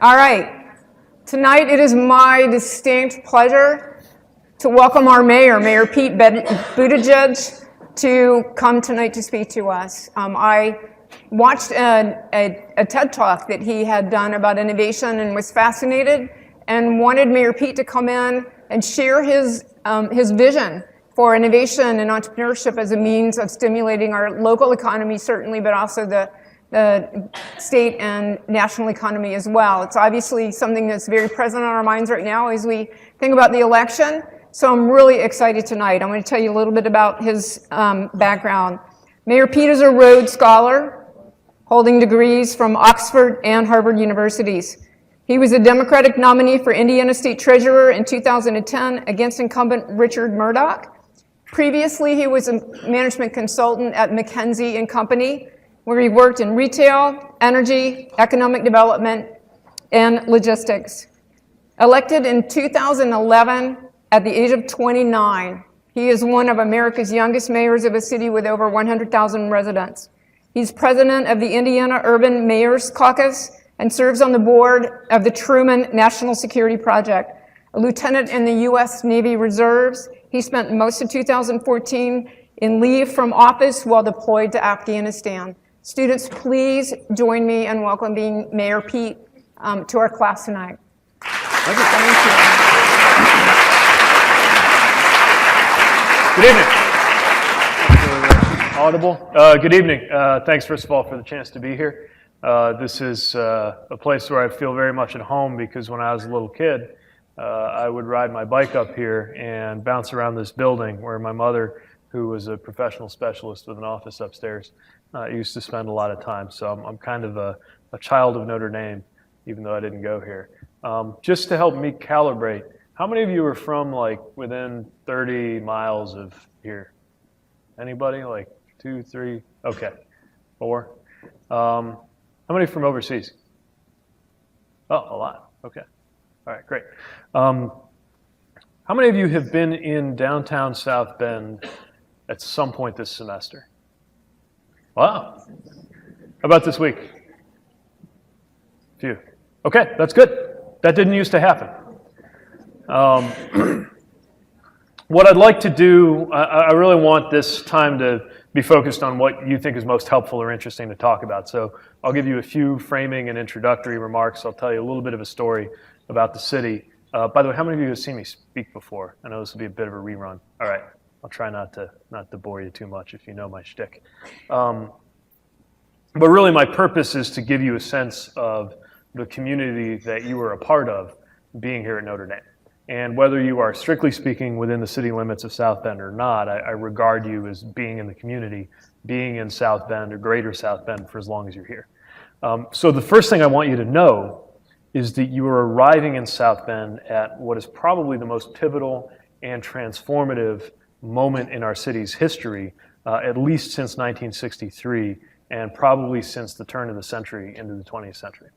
All right. Tonight it is my distinct pleasure to welcome our mayor, Mayor Pete Buttigieg, to come tonight to speak to us. I watched a TED Talk that he had done about innovation and was fascinated and wanted Mayor Pete to come in and share his vision for innovation and entrepreneurship as a means of stimulating our local economy, certainly, but also the state and national economy as well. It's obviously something that's very present on our minds right now as we think about the election. So I'm really excited tonight. I'm going to tell you a little bit about his background. Mayor Pete is a Rhodes Scholar, holding degrees from Oxford and Harvard universities. He was a Democratic nominee for Indiana State Treasurer in 2010 against incumbent Richard Murdoch. Previously, he was a management consultant at McKinsey & Company, where he worked in retail, energy, economic development, and logistics. Elected in 2011 at the age of 29, he is one of America's youngest mayors of a city with over 100,000 residents. He's president of the Indiana Urban Mayors Caucus and serves on the board of the Truman National Security Project. A lieutenant in the U.S. Navy Reserves, he spent most of 2014 in leave from office while deployed to Afghanistan. Students, please join me in welcoming Mayor Pete to our class tonight. Thank you. Good evening. Audible. Good evening. Thanks, first of all, for the chance to be here. This is a place where I feel very much at home because when I was a little kid, I would ride my bike up here and bounce around this building where my mother, who was a professional specialist with an office upstairs, used to spend a lot of time. So I'm kind of a child of Notre Dame, even though I didn't go here. Just to help me calibrate, how many of you are from like within 30 miles of here? Anybody? Like 2, 3? Okay. 4? How many from overseas? Oh, a lot. Okay. All right, great. How many of you have been in downtown South Bend at some point this semester? Wow. How about this week? Few. Okay, that's good. That didn't used to happen. What I'd like to do, I really want this time to be focused on what you think is most helpful or interesting to talk about. So I'll give you a few framing and introductory remarks. I'll tell you a little bit of a story about the city. By the way, how many of you have seen me speak before? I know this will be a bit of a rerun. All right. I'll try not to bore you too much if you know my shtick. But really my purpose is to give you a sense of the community that you are a part of being here at Notre Dame. And whether you are strictly speaking within the city limits of South Bend or not, I regard you as being in the community, being in South Bend or greater South Bend for as long as you're here. So the first thing I want you to know is that you are arriving in South Bend at what is probably the most pivotal and transformative moment in our city's history, at least since 1963, and probably since the turn of the century into the 20th century.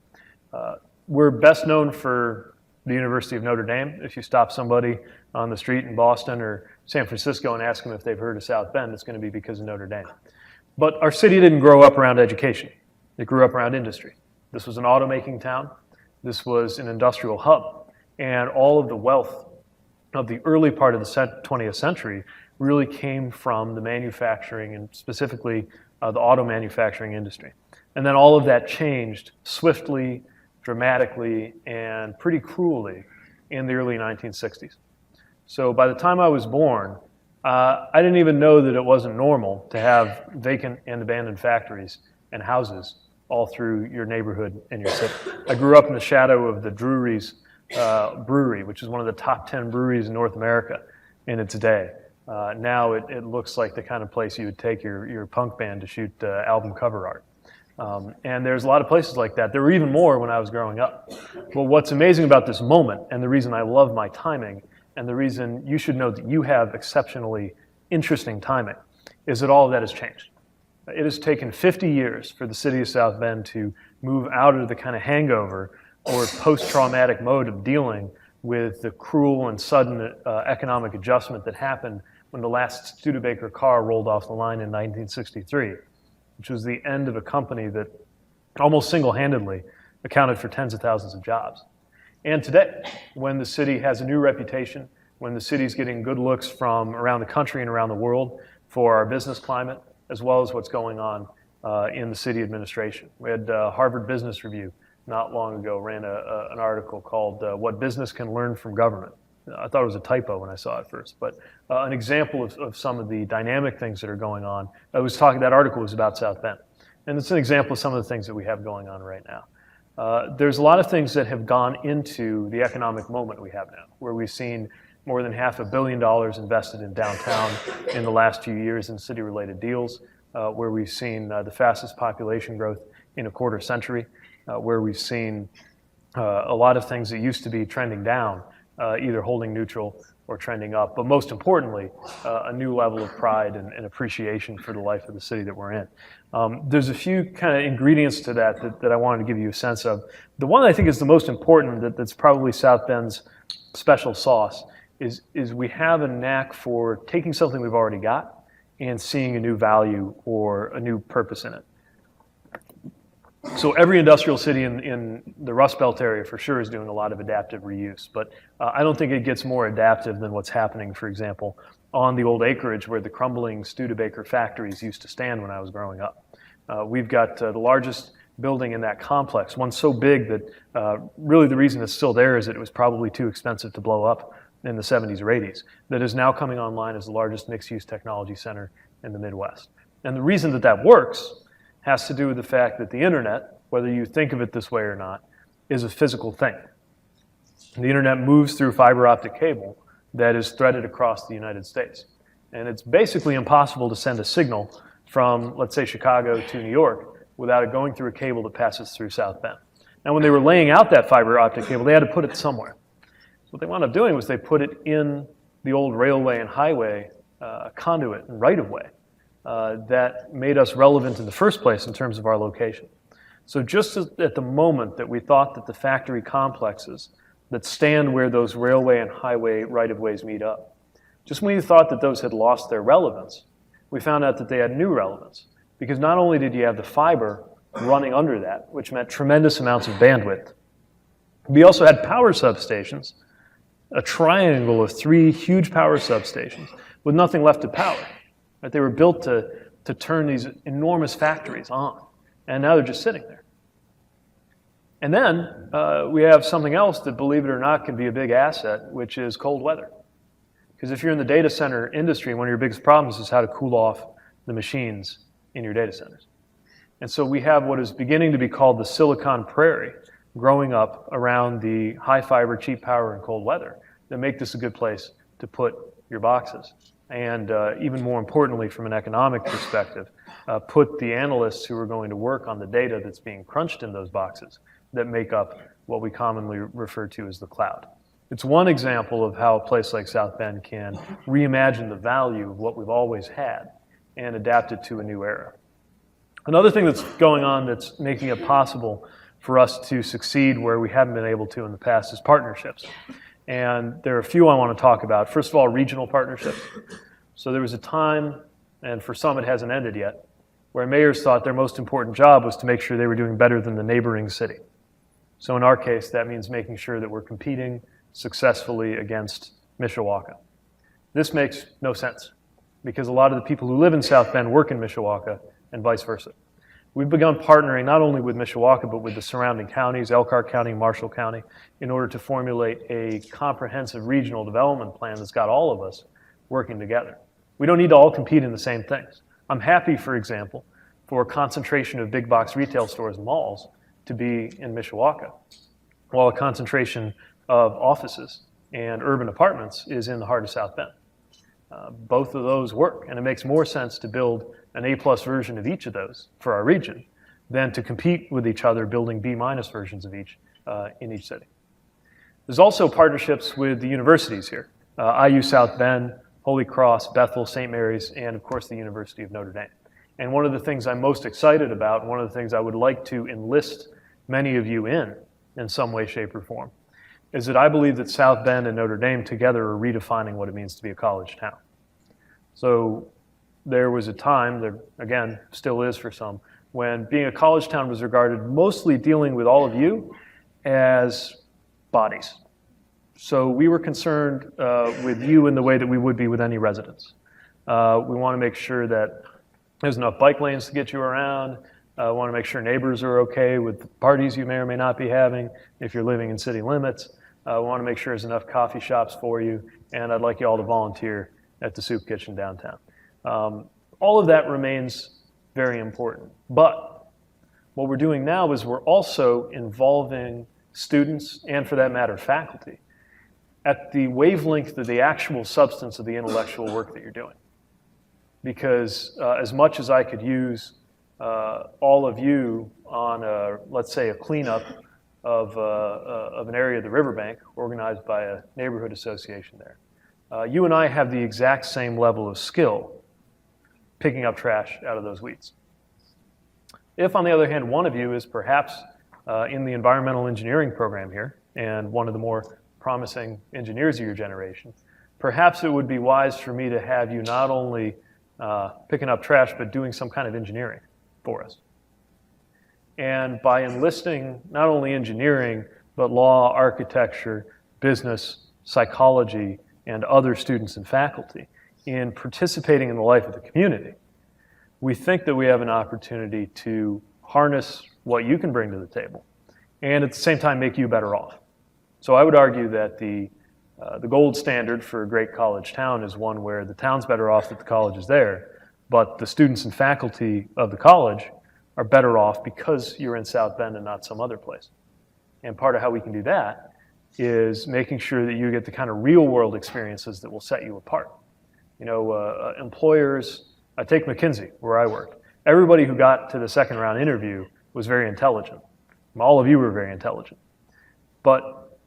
We're best known for the University of Notre Dame. If you stop somebody on the street in Boston or San Francisco and ask them if they've heard of South Bend, it's going to be because of Notre Dame. But our city didn't grow up around education. It grew up around industry. This was an automaking town. This was an industrial hub. And all of the wealth of the early part of the 20th century really came from the manufacturing and specifically the auto manufacturing industry. And then all of that changed swiftly, dramatically, and pretty cruelly in the early 1960s. So by the time I was born, I didn't even know that it wasn't normal to have vacant and abandoned factories and houses all through your neighborhood and your city. I grew up in the shadow of the Drury's brewery, which is one of the top 10 breweries in North America in its day. Now it looks like the kind of place you would take your punk band to shoot album cover art. And there's a lot of places like that. There were even more when I was growing up. But what's amazing about this moment, and the reason I love my timing, and the reason you should know that you have exceptionally interesting timing, is that all of that has changed. It has taken 50 years for the city of South Bend to move out of the kind of hangover or post-traumatic mode of dealing with the cruel and sudden economic adjustment that happened when the last Studebaker car rolled off the line in 1963, which was the end of a company that almost single-handedly accounted for tens of thousands of jobs. And today, when the city has a new reputation, when the city's getting good looks from around the country and around the world for our business climate, as well as what's going on in the city administration. We had Harvard Business Review not long ago ran an article called What Business Can Learn from Government. I thought it was a typo when I saw it first, but an example of some of the dynamic things that are going on. That article was about South Bend. And it's an example of some of the things that we have going on right now. There's a lot of things that have gone into the economic moment we have now, where we've seen more than $500 million invested in downtown in the last few years in city-related deals, where we've seen the fastest population growth in a quarter century, where we've seen a lot of things that used to be trending down, either holding neutral or trending up, but most importantly, a new level of pride and appreciation for the life of the city that we're in. There's a few kind of ingredients to that I wanted to give you a sense of. The one I think is the most important, that's probably South Bend's special sauce, is we have a knack for taking something we've already got and seeing a new value or a new purpose in it. So every industrial city in the Rust Belt area for sure is doing a lot of adaptive reuse, but I don't think it gets more adaptive than what's happening, for example, on the old acreage where the crumbling Studebaker factories used to stand when I was growing up. We've got the largest building in that complex, one so big that really the reason it's still there is that it was probably too expensive to blow up in the 70s or 80s, that is now coming online as the largest mixed-use technology center in the Midwest. And the reason that works has to do with the fact that the internet, whether you think of it this way or not, is a physical thing. The internet moves through fiber optic cable that is threaded across the United States. And it's basically impossible to send a signal from, let's say, Chicago to New York without it going through a cable that passes through South Bend. Now, when they were laying out that fiber optic cable, they had to put it somewhere. What they wound up doing was they put it in the old railway and highway conduit and right-of-way that made us relevant in the first place in terms of our location. So just at the moment that we thought that the factory complexes that stand where those railway and highway right-of-ways meet up, just when you thought that those had lost their relevance, we found out that they had new relevance. Because not only did you have the fiber running under that, which meant tremendous amounts of bandwidth, we also had power substations, a triangle of 3 huge power substations with nothing left to power. Right? They were built to turn these enormous factories on, and now they're just sitting there. And then we have something else that, believe it or not, can be a big asset, which is cold weather. Because if you're in the data center industry, one of your biggest problems is how to cool off the machines in your data centers. And so we have what is beginning to be called the Silicon Prairie growing up around the high fiber, cheap power, and cold weather that make this a good place to put your boxes. And even more importantly, from an economic perspective, put the analysts who are going to work on the data that's being crunched in those boxes that make up what we commonly refer to as the cloud. It's one example of how a place like South Bend can reimagine the value of what we've always had and adapt it to a new era. Another thing that's going on that's making it possible for us to succeed where we haven't been able to in the past is partnerships. And there are a few I want to talk about. First of all, regional partnerships. So there was a time, and for some it hasn't ended yet, where mayors thought their most important job was to make sure they were doing better than the neighboring city. So in our case, that means making sure that we're competing successfully against Mishawaka. This makes no sense, because a lot of the people who live in South Bend work in Mishawaka, and vice versa. We've begun partnering not only with Mishawaka, but with the surrounding counties, Elkhart County, Marshall County, in order to formulate a comprehensive regional development plan that's got all of us working together. We don't need to all compete in the same things. I'm happy, for example, for a concentration of big box retail stores and malls to be in Mishawaka, while a concentration of offices and urban apartments is in the heart of South Bend. Both of those work, and it makes more sense to build an A+ version of each of those for our region than to compete with each other building B- versions of each in each city. There's also partnerships with the universities here. IU South Bend, Holy Cross, Bethel, St. Mary's, and of course the University of Notre Dame. And one of the things I'm most excited about, one of the things I would like to enlist many of you in some way, shape, or form, is that I believe that South Bend and Notre Dame together are redefining what it means to be a college town. So there was a time, there again still is for some, when being a college town was regarded mostly dealing with all of you as bodies. So we were concerned with you in the way that we would be with any residents. We want to make sure that there's enough bike lanes to get you around. We want to make sure neighbors are okay with the parties you may or may not be having if you're living in city limits. We want to make sure there's enough coffee shops for you, and I'd like you all to volunteer at the soup kitchen downtown. All of that remains very important. But what we're doing now is we're also involving students, and for that matter, faculty, at the wavelength of the actual substance of the intellectual work that you're doing. Because as much as I could use all of you on, let's say, a cleanup of an area of the riverbank organized by a neighborhood association there, you and I have the exact same level of skill picking up trash out of those weeds. If, on the other hand, one of you is perhaps in the environmental engineering program here and one of the more promising engineers of your generation, perhaps it would be wise for me to have you not only picking up trash, but doing some kind of engineering for us. And by enlisting not only engineering, but law, architecture, business, psychology, and other students and faculty in participating in the life of the community, we think that we have an opportunity to harness what you can bring to the table and at the same time make you better off. So I would argue that the gold standard for a great college town is one where the town's better off that the college is there, but the students and faculty of the college are better off because you're in South Bend and not some other place. And part of how we can do that is making sure that you get the kind of real world experiences that will set you apart. You know, employers, I take McKinsey, where I worked. Everybody who got to the second round interview was very intelligent. All of you were very intelligent. But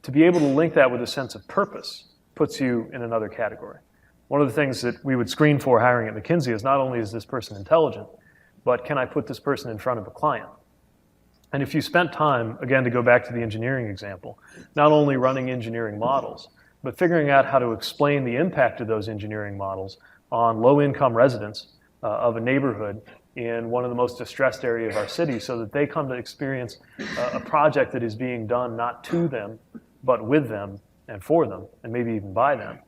to be able to link that with a sense of purpose puts you in another category. One of the things that we would screen for hiring at McKinsey is not only is this person intelligent, but can I put this person in front of a client? And if you spent time, again, to go back to the engineering example, not only running engineering models, but figuring out how to explain the impact of those engineering models on low-income residents of a neighborhood in one of the most distressed areas of our city so that they come to experience a project that is being done not to them, but with them and for them, and maybe even by them,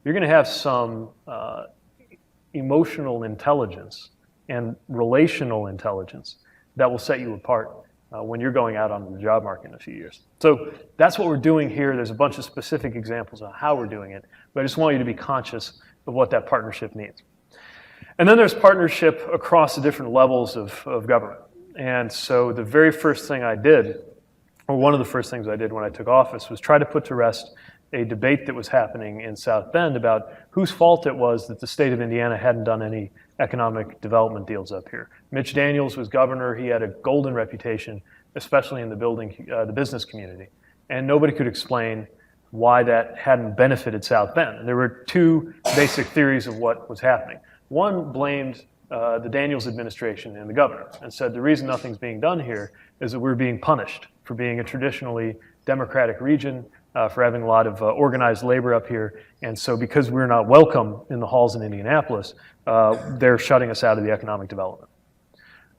you're going to have some emotional intelligence and relational intelligence that will set you apart when you're going out onto the job market in a few years. So that's what we're doing here. There's a bunch of specific examples of how we're doing it, but I just want you to be conscious of what that partnership means. And then there's partnership across the different levels of government. And so the very first thing I did, or one of the first things I did when I took office, was try to put to rest a debate that was happening in South Bend about whose fault it was that the state of Indiana hadn't done any economic development deals up here. Mitch Daniels was governor. He had a golden reputation, especially in the business community. And nobody could explain why that hadn't benefited South Bend. And there were two basic theories of what was happening. One blamed the Daniels administration and the governor and said the reason nothing's being done here is that we're being punished for being a traditionally democratic region, for having a lot of organized labor up here. And so because we're not welcome in the halls in Indianapolis, they're shutting us out of the economic development.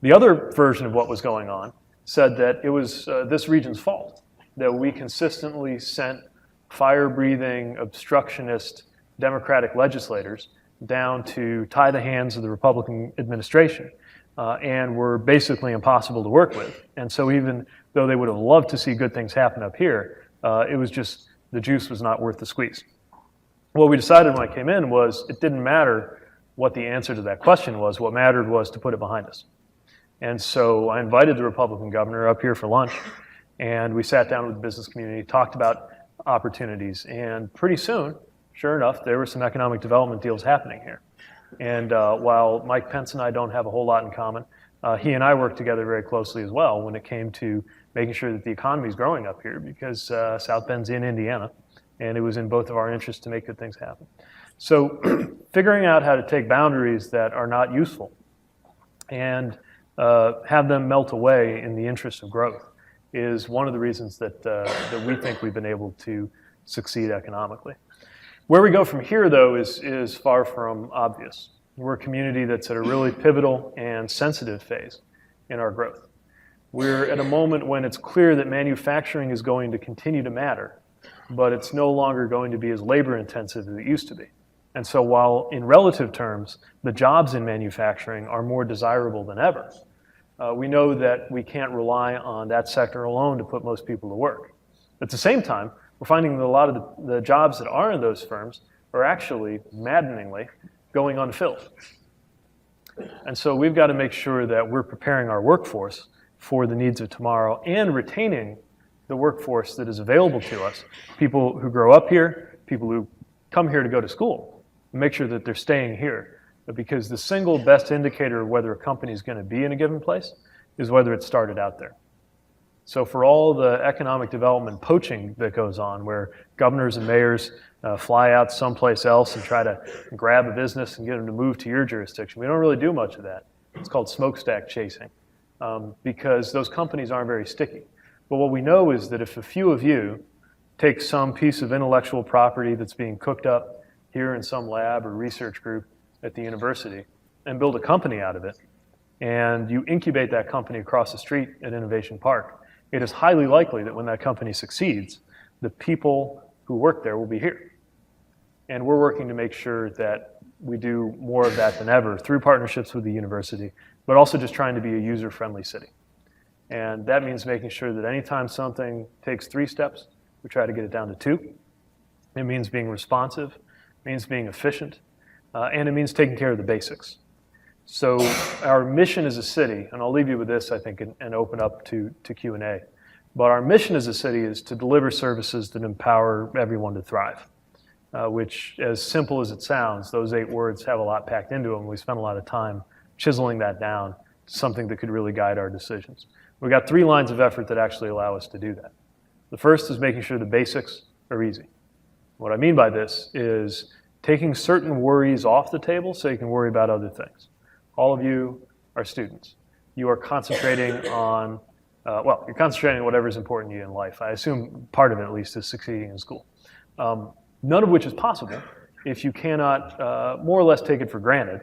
The other version of what was going on said that it was this region's fault, that we consistently sent fire-breathing, obstructionist Democratic legislators down to tie the hands of the Republican administration and were basically impossible to work with. And so even though they would have loved to see good things happen up here, it was just the juice was not worth the squeeze. What we decided when I came in was it didn't matter what the answer to that question was. What mattered was to put it behind us. And so I invited the Republican governor up here for lunch, and we sat down with the business community, talked about opportunities, and pretty soon, sure enough, there were some economic development deals happening here. And while Mike Pence and I don't have a whole lot in common, he and I worked together very closely as well when it came to making sure that the economy is growing up here, because South Bend's in Indiana, and it was in both of our interests to make good things happen. So figuring out how to take boundaries that are not useful and have them melt away in the interest of growth is one of the reasons that we think we've been able to succeed economically. Where we go from here, though, is far from obvious. We're a community that's at a really pivotal and sensitive phase in our growth. We're at a moment when it's clear that manufacturing is going to continue to matter, but it's no longer going to be as labor intensive as it used to be. And so while in relative terms, the jobs in manufacturing are more desirable than ever, we know that we can't rely on that sector alone to put most people to work. At the same time, we're finding that a lot of the jobs that are in those firms are actually, maddeningly, going unfilled. And so we've got to make sure that we're preparing our workforce for the needs of tomorrow and retaining the workforce that is available to us, people who grow up here, people who come here to go to school, and make sure that they're staying here. Because the single best indicator of whether a company is going to be in a given place is whether it started out there. So for all the economic development poaching that goes on, where governors and mayors fly out someplace else and try to grab a business and get them to move to your jurisdiction, we don't really do much of that. It's called smokestack chasing, because those companies aren't very sticky. But what we know is that if a few of you take some piece of intellectual property that's being cooked up here in some lab or research group at the university and build a company out of it, and you incubate that company across the street at Innovation Park, it is highly likely that when that company succeeds, the people who work there will be here. And we're working to make sure that we do more of that than ever through partnerships with the university, but also just trying to be a user-friendly city. And that means making sure that anytime something takes 3 steps, we try to get it down to 2. It means being responsive, it means being efficient, and it means taking care of the basics. So our mission as a city, and I'll leave you with this, I think, and open up to Q&A, but our mission as a city is to deliver services that empower everyone to thrive, which, as simple as it sounds, those 8 words have a lot packed into them. We spent a lot of time chiseling that down to something that could really guide our decisions. We've got 3 lines of effort that actually allow us to do that. The first is making sure the basics are easy. What I mean by this is taking certain worries off the table so you can worry about other things. All of you are students. You are concentrating on, you're concentrating on whatever's important to you in life. I assume part of it, at least, is succeeding in school. None of which is possible if you cannot more or less take it for granted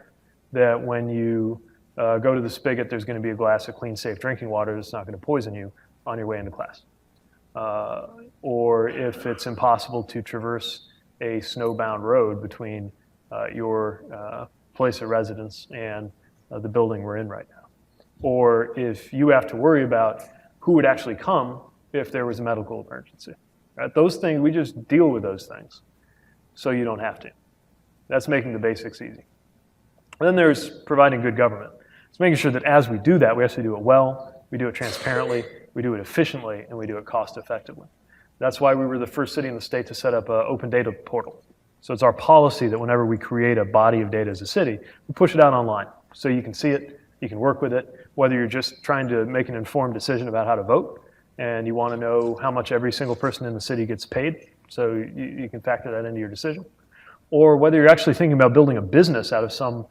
that when you go to the spigot, there's going to be a glass of clean, safe drinking water that's not going to poison you on your way into class. Or if it's impossible to traverse a snowbound road between your place of residence and the building we're in right now. Or if you have to worry about who would actually come if there was a medical emergency. Right? Those things, we just deal with those things so you don't have to. That's making the basics easy. And then there's providing good government. It's making sure that as we do that, we actually do it well, we do it transparently, we do it efficiently, and we do it cost effectively. That's why we were the first city in the state to set up an open data portal. So it's our policy that whenever we create a body of data as a city, we push it out online. So you can see it, you can work with it, whether you're just trying to make an informed decision about how to vote, and you want to know how much every single person in the city gets paid, so you can factor that into your decision. Or whether you're actually thinking about building a business out of some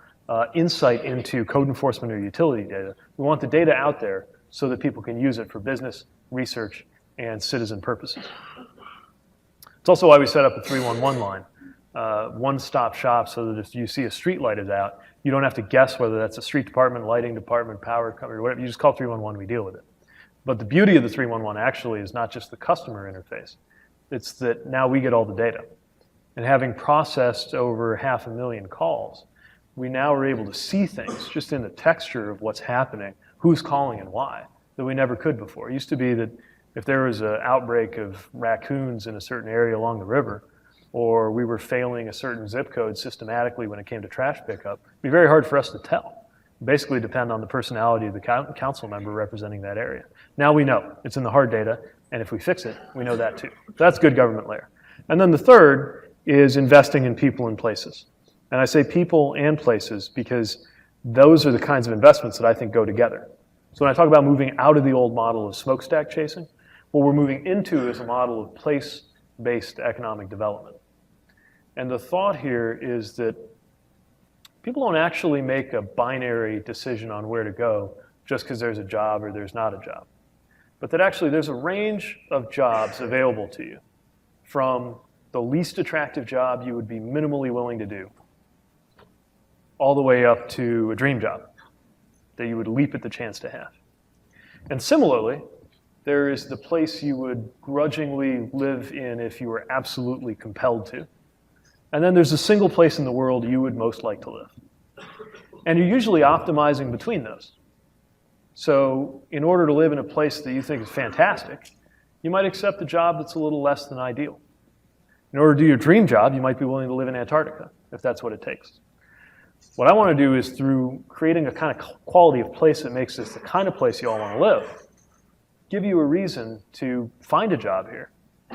insight into code enforcement or utility data. We want the data out there so that people can use it for business, research, and citizen purposes. It's also why we set up a 311 line. One-stop shop so that if you see a street light is out, you don't have to guess whether that's a street department, lighting department, power company, or whatever. You just call 311, we deal with it. But the beauty of the 311 actually is not just the customer interface. It's that now we get all the data. And having processed over 500,000 calls, we now are able to see things just in the texture of what's happening, who's calling and why, that we never could before. It used to be that if there was an outbreak of raccoons in a certain area along the river, or we were failing a certain zip code systematically when it came to trash pickup, it'd be very hard for us to tell. Basically depend on the personality of the council member representing that area. Now we know, it's in the hard data, and if we fix it, we know that too. So that's good government layer. And then the third is investing in people and places. And I say people and places because those are the kinds of investments that I think go together. So when I talk about moving out of the old model of smokestack chasing, what we're moving into is a model of place-based economic development. And the thought here is that people don't actually make a binary decision on where to go just because there's a job or there's not a job. But that actually there's a range of jobs available to you, from the least attractive job you would be minimally willing to do, all the way up to a dream job that you would leap at the chance to have. And similarly, there is the place you would grudgingly live in if you were absolutely compelled to. And then there's a single place in the world you would most like to live. And you're usually optimizing between those. So in order to live in a place that you think is fantastic, you might accept a job that's a little less than ideal. In order to do your dream job, you might be willing to live in Antarctica, if that's what it takes. What I want to do is, through creating a kind of quality of place that makes this the kind of place you all want to live, give you a reason to find a job here,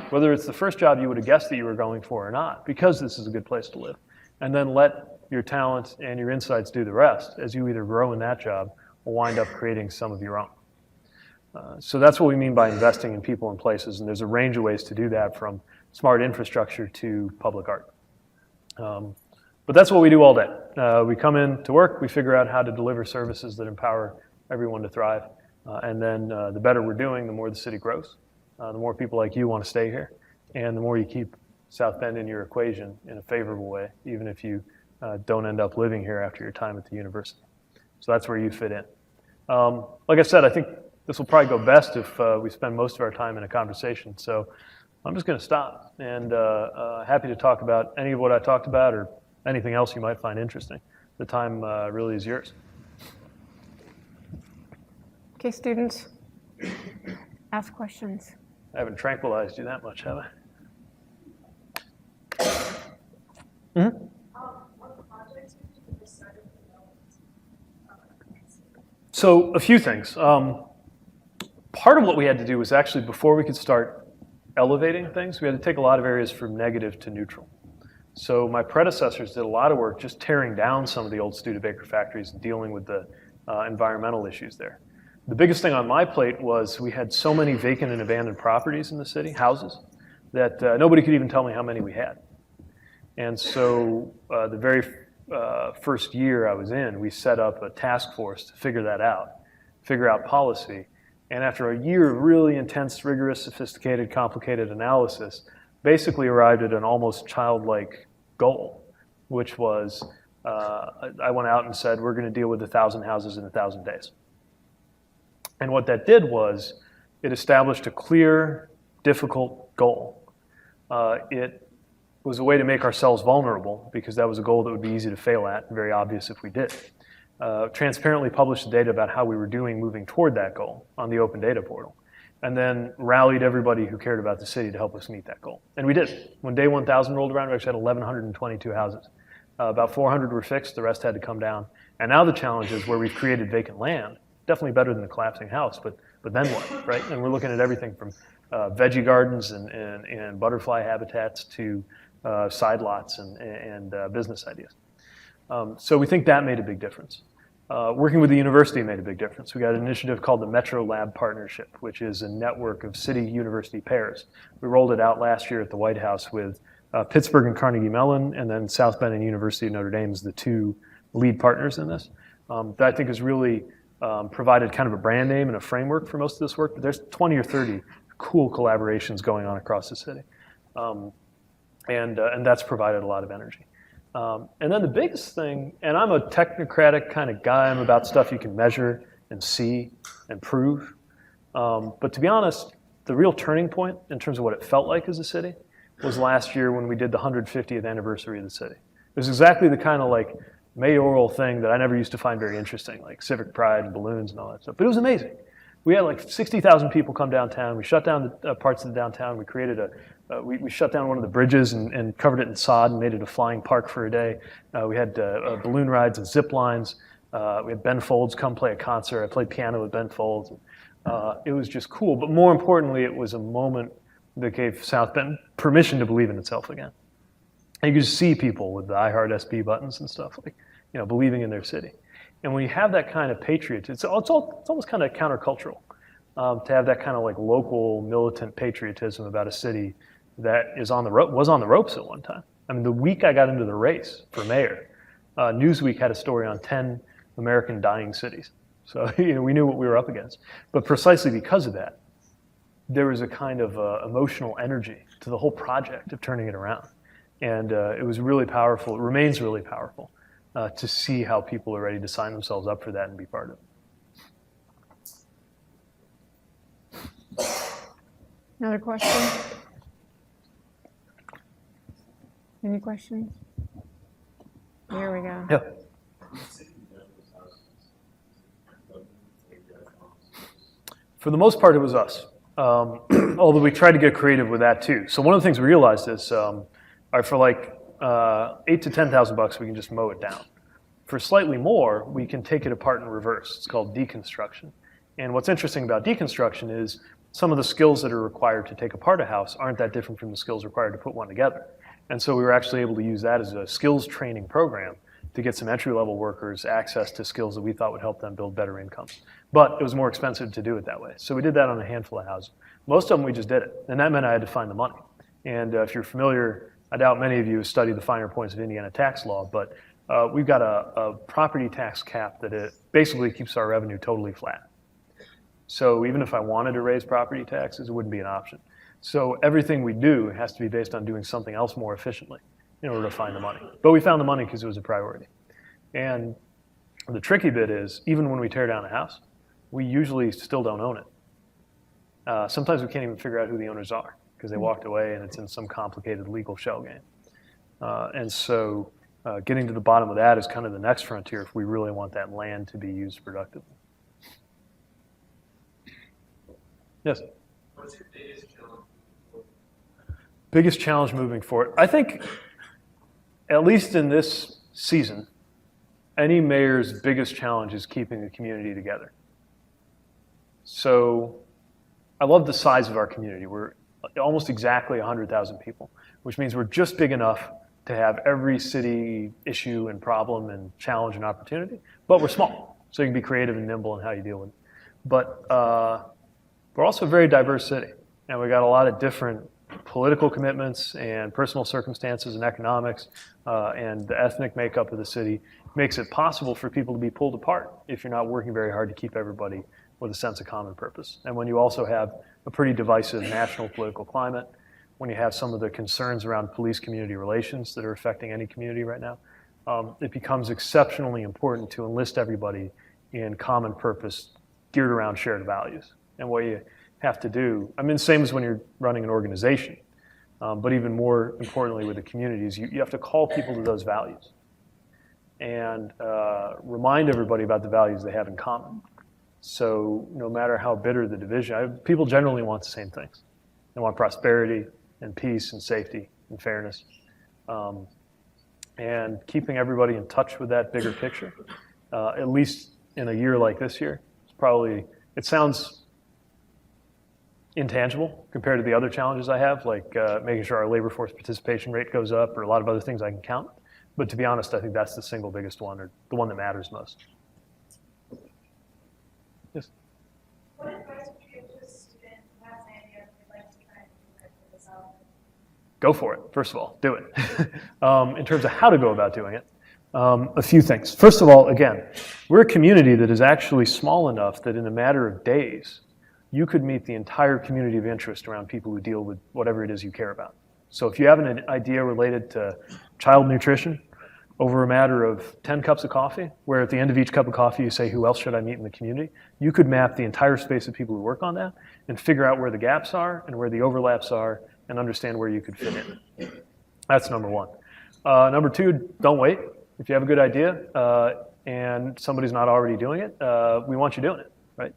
whether it's the first job you would have guessed that you were going for or not, because this is a good place to live. And then let your talent and your insights do the rest as you either grow in that job or wind up creating some of your own. So that's what we mean by investing in people and places, and there's a range of ways to do that, from smart infrastructure to public art. But that's what we do all day. We come in to work, we figure out how to deliver services that empower everyone to thrive, and then the better we're doing, the more the city grows, the more people like you want to stay here, and the more you keep South Bend in your equation in a favorable way, even if you don't end up living here after your time at the university. So that's where you fit in. Like I said, I think this will probably go best if we spend most of our time in a conversation. So I'm just going to stop, and happy to talk about any of what I talked about or anything else you might find interesting. The time really is yours. Okay, students, ask questions. I haven't tranquilized you that much, have I? Mm-hmm. What projects did you decide to develop? So a few things. Part of what we had to do was actually, before we could start elevating things, we had to take a lot of areas from negative to neutral. So my predecessors did a lot of work just tearing down some of the old Studebaker factories and dealing with the environmental issues there. The biggest thing on my plate was we had so many vacant and abandoned properties in the city, houses, that nobody could even tell me how many we had. And so the very first year I was in, we set up a task force to figure that out, figure out policy. And after a year of really intense, rigorous, sophisticated, complicated analysis, basically arrived at an almost childlike goal, which was, I went out and said, we're going to deal with 1,000 houses in 1,000 days. And what that did was, it established a clear, difficult goal. It was a way to make ourselves vulnerable, because that was a goal that would be easy to fail at and very obvious if we did. Transparently published the data about how we were doing moving toward that goal on the open data portal, and then rallied everybody who cared about the city to help us meet that goal. And we did. When day 1,000 rolled around, we actually had 1,122 houses. About 400 were fixed, the rest had to come down. And now the challenge is, where we've created vacant land, definitely better than the collapsing house, but then what, right? And we're looking at everything from veggie gardens and butterfly habitats to side lots and business ideas. So we think that made a big difference. Working with the university made a big difference. We got an initiative called the Metro Lab Partnership, which is a network of city-university pairs. We rolled it out last year at the White House with Pittsburgh and Carnegie Mellon, and then South Bend and University of Notre Dame as the two lead partners in this. That I think has really provided kind of a brand name and a framework for most of this work, but there's 20 or 30 cool collaborations going on across the city. And that's provided a lot of energy. And then the biggest thing, and I'm a technocratic kind of guy, I'm about stuff you can measure and see and prove. But to be honest, the real turning point in terms of what it felt like as a city was last year when we did the 150th anniversary of the city. It was exactly the kind of like mayoral thing that I never used to find very interesting, like civic pride and balloons and all that stuff. But it was amazing. We had like 60,000 people come downtown. We shut down the parts of the downtown. We created we shut down one of the bridges and covered it in sod and made it a flying park for a day. We had balloon rides and zip lines. We had Ben Folds come play a concert. I played piano with Ben Folds. It was just cool. But more importantly, it was a moment that gave South Bend permission to believe in itself again. And you could just see people with the I Heart SB buttons and stuff, like, you know, believing in their city. And when you have that kind of patriotism, it's almost kind of countercultural to have that kind of like local militant patriotism about a city that was on the ropes at one time. I mean, the week I got into the race for mayor, Newsweek had a story on 10 American dying cities. So you know, we knew what we were up against. But precisely because of that, there was a kind of emotional energy to the whole project of turning it around. And it was really powerful. It remains really powerful. to see how people are ready to sign themselves up for that and be part of it. Another question? Any questions? Here we go. Yeah. For the most part, it was us. Although we tried to get creative with that too. So one of the things we realized is, all right, for like $8,000 to $10,000, we can just mow it down. For slightly more, we can take it apart in reverse. It's called deconstruction. And what's interesting about deconstruction is some of the skills that are required to take apart a house aren't that different from the skills required to put one together. And so we were actually able to use that as a skills training program to get some entry-level workers access to skills that we thought would help them build better incomes. But it was more expensive to do it that way. So we did that on a handful of houses. Most of them, we just did it. And that meant I had to find the money. And if you're familiar, I doubt many of you have studied the finer points of Indiana tax law, but we've got a property tax cap that it basically keeps our revenue totally flat. So even if I wanted to raise property taxes, it wouldn't be an option. So everything we do has to be based on doing something else more efficiently in order to find the money. But we found the money because it was a priority. And the tricky bit is, even when we tear down a house, we usually still don't own it. Sometimes we can't even figure out who the owners are because they walked away and it's in some complicated legal shell game. And so getting to the bottom of that is kind of the next frontier if we really want that land to be used productively. Yes? What's your biggest challenge? Biggest challenge moving forward? I think, at least in this season, any mayor's biggest challenge is keeping the community together. So I love the size of our community. We're almost exactly 100,000 people, which means we're just big enough to have every city issue and problem and challenge and opportunity, but we're small, so you can be creative and nimble in how you deal with it. But we're also a very diverse city, and we got a lot of different political commitments and personal circumstances and economics, and the ethnic makeup of the city makes it possible for people to be pulled apart if you're not working very hard to keep everybody with a sense of common purpose. And when you also have a pretty divisive national political climate, when you have some of the concerns around police-community relations that are affecting any community right now, it becomes exceptionally important to enlist everybody in common purpose geared around shared values. And what you have to do, I mean, same as when you're running an organization, but even more importantly with the communities, you have to call people to those values and remind everybody about the values they have in common. So no matter how bitter the division, people generally want the same things. They want prosperity and peace and safety and fairness. And keeping everybody in touch with that bigger picture, at least in a year like this year, it's probably, it sounds intangible compared to the other challenges I have, like making sure our labor force participation rate goes up or a lot of other things I can count. But to be honest, I think that's the single biggest one, or the one that matters most. Yes? What advice would you give to a student who has an idea that they'd like to try and implement this out? Go for it, first of all, do it. In terms of how to go about doing it, a few things. First of all, again, we're a community that is actually small enough that in a matter of days, you could meet the entire community of interest around people who deal with whatever it is you care about. So if you have an idea related to child nutrition, over a matter of 10 cups of coffee, where at the end of each cup of coffee you say, who else should I meet in the community? You could map the entire space of people who work on that and figure out where the gaps are and where the overlaps are and understand where you could fit in. That's number one. Number two, don't wait. If you have a good idea and somebody's not already doing it, we want you doing it, right?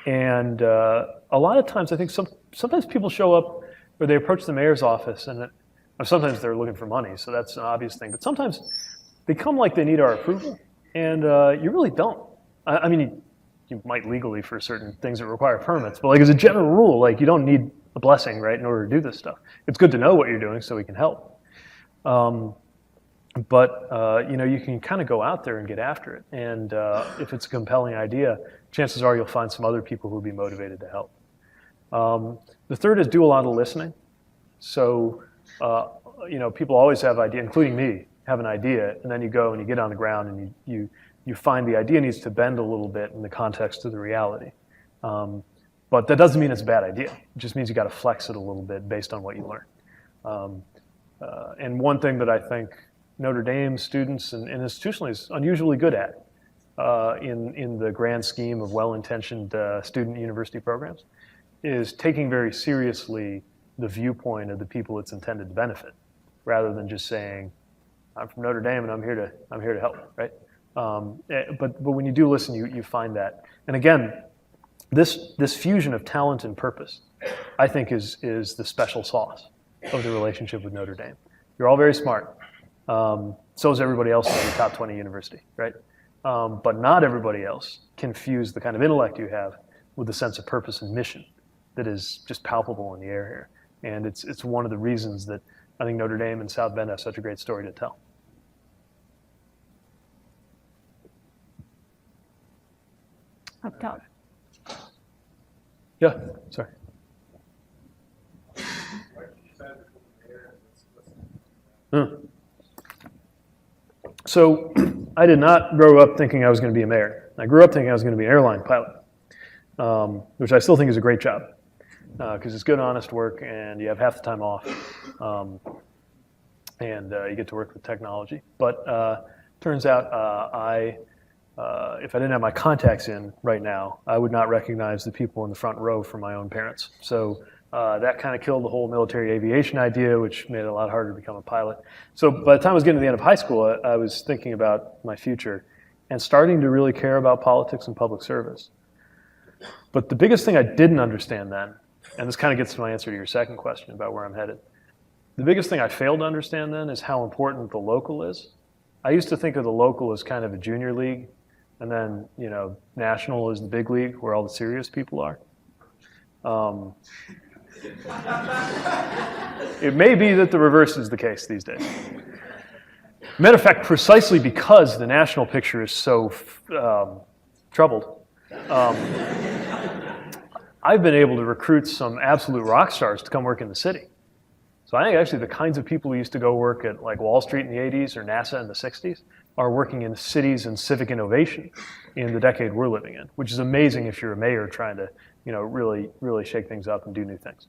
And a lot of times I think sometimes people show up or they approach the mayor's office and sometimes they're looking for money, so that's an obvious thing. But sometimes they come like they need our approval, and you really don't. I mean, you might legally for certain things that require permits, but like as a general rule, like you don't need a blessing, right, in order to do this stuff. It's good to know what you're doing so we can help. But you know, you can kind of go out there and get after it. And if it's a compelling idea, chances are you'll find some other people who will be motivated to help. The third is do a lot of listening. So you know, people always have ideas, including me, have an idea, and then you go and you get on the ground and you find the idea needs to bend a little bit in the context of the reality. But that doesn't mean it's a bad idea. It just means you got to flex it a little bit based on what you learn. And one thing that I think Notre Dame students and institutionally is unusually good at in the grand scheme of well-intentioned student university programs is taking very seriously the viewpoint of the people it's intended to benefit, rather than just saying, "I'm from Notre Dame and I'm here to help," right? But when you do listen, you find that. And again, this fusion of talent and purpose, I think, is the special sauce of the relationship with Notre Dame. You're all very smart. So is everybody else in the top 20 university, right? But not everybody else can fuse the kind of intellect you have with the sense of purpose and mission that is just palpable in the air here. And it's one of the reasons that I think Notre Dame and South Bend have such a great story to tell. Up top. Yeah, sorry. So I did not grow up thinking I was going to be a mayor. I grew up thinking I was going to be an airline pilot, which I still think is a great job because it's good, honest work, and you have half the time off, and you get to work with technology. But turns out if I didn't have my contacts in right now, I would not recognize the people in the front row from my own parents. So that kind of killed the whole military aviation idea, which made it a lot harder to become a pilot. So by the time I was getting to the end of high school, I was thinking about my future and starting to really care about politics and public service. But the biggest thing I didn't understand then, and this kind of gets to my answer to your second question about where I'm headed, the biggest thing I failed to understand then is how important the local is. I used to think of the local as kind of a junior league, and then, national is the big league where all the serious people are. It may be that the reverse is the case these days. Matter of fact, precisely because the national picture is so troubled, I've been able to recruit some absolute rock stars to come work in the city. So I think actually the kinds of people who used to go work at like Wall Street in the 80s or NASA in the 60s are working in cities and civic innovation in the decade we're living in, which is amazing if you're a mayor trying to, really shake things up and do new things.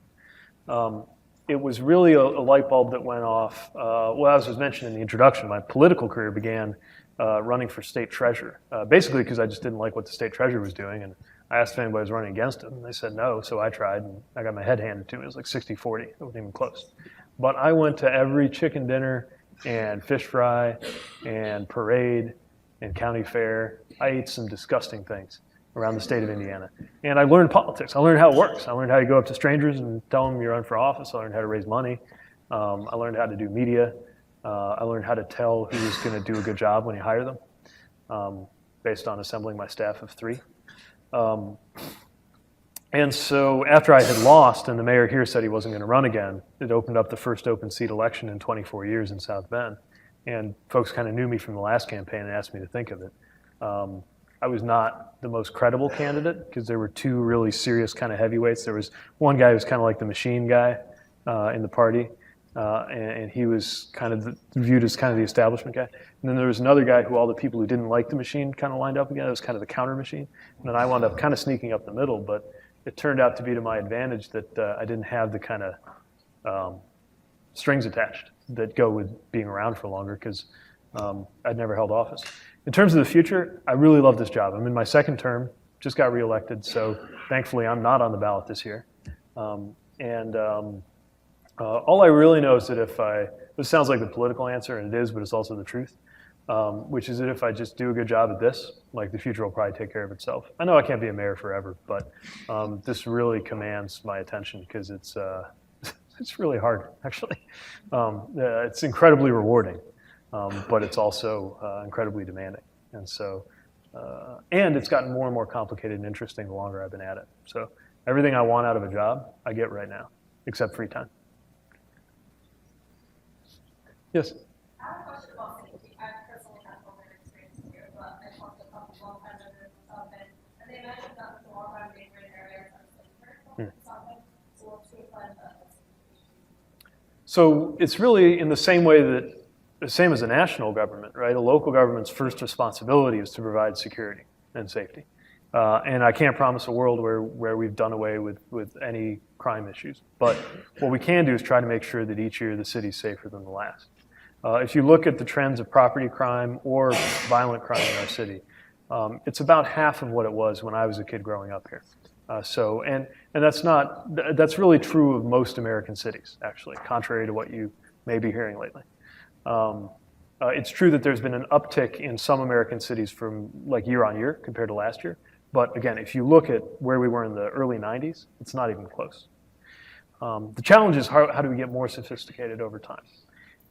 It was really a light bulb that went off. As was mentioned in the introduction, my political career began running for state treasurer, basically because I just didn't like what the state treasurer was doing. And I asked if anybody was running against him, and they said no, so I tried, and I got my head handed to me. It was like 60-40. It wasn't even close. But I went to every chicken dinner and fish fry and parade and county fair. I ate some disgusting things around the state of Indiana. And I learned politics. I learned how it works. I learned how you go up to strangers and tell them you're running for office. I learned how to raise money. I learned how to do media. I learned how to tell who's going to do a good job when you hire them, based on assembling my staff of 3. And so after I had lost and the mayor here said he wasn't going to run again, it opened up the first open seat election in 24 years in South Bend. And folks kind of knew me from the last campaign and asked me to think of it. I was not the most credible candidate because there were 2 really serious kind of heavyweights. There was one guy who was kind of like the machine guy in the party, and he was kind of viewed as kind of the establishment guy. And then there was another guy who all the people who didn't like the machine kind of lined up again. It was kind of the counter machine. And then I wound up kind of sneaking up the middle, but it turned out to be to my advantage that I didn't have the kind of strings attached that go with being around for longer because I'd never held office. In terms of the future, I really love this job. I'm in my 2nd term, just got reelected, so thankfully I'm not on the ballot this year. All I really know is that this sounds like the political answer, and it is, but it's also the truth, which is that if I just do a good job at this, like the future will probably take care of itself. I know I can't be a mayor forever, but this really commands my attention because it's really hard, actually. It's incredibly rewarding. But it's also incredibly demanding. And so, and it's gotten more and more complicated and interesting the longer I've been at it. So everything I want out of a job, I get right now, except free time. Yes? I have a question about safety. I personally have no experience here, but I talked to a couple of long-time residents of South Bend, and they mentioned that the long-time neighboring areas are safer from South Bend. So what's your plan? So it's really in the same way that the same as a national government, right? A local government's first responsibility is to provide security and safety. And I can't promise a world where we've done away with any crime issues. But what we can do is try to make sure that each year the city's safer than the last. If you look at the trends of property crime or violent crime in our city, it's about half of what it was when I was a kid growing up here. And that's really true of most American cities, actually, contrary to what you may be hearing lately. It's true that there's been an uptick in some American cities from like year on year compared to last year. But again, if you look at where we were in the early 90s, it's not even close. The challenge is how do we get more sophisticated over time?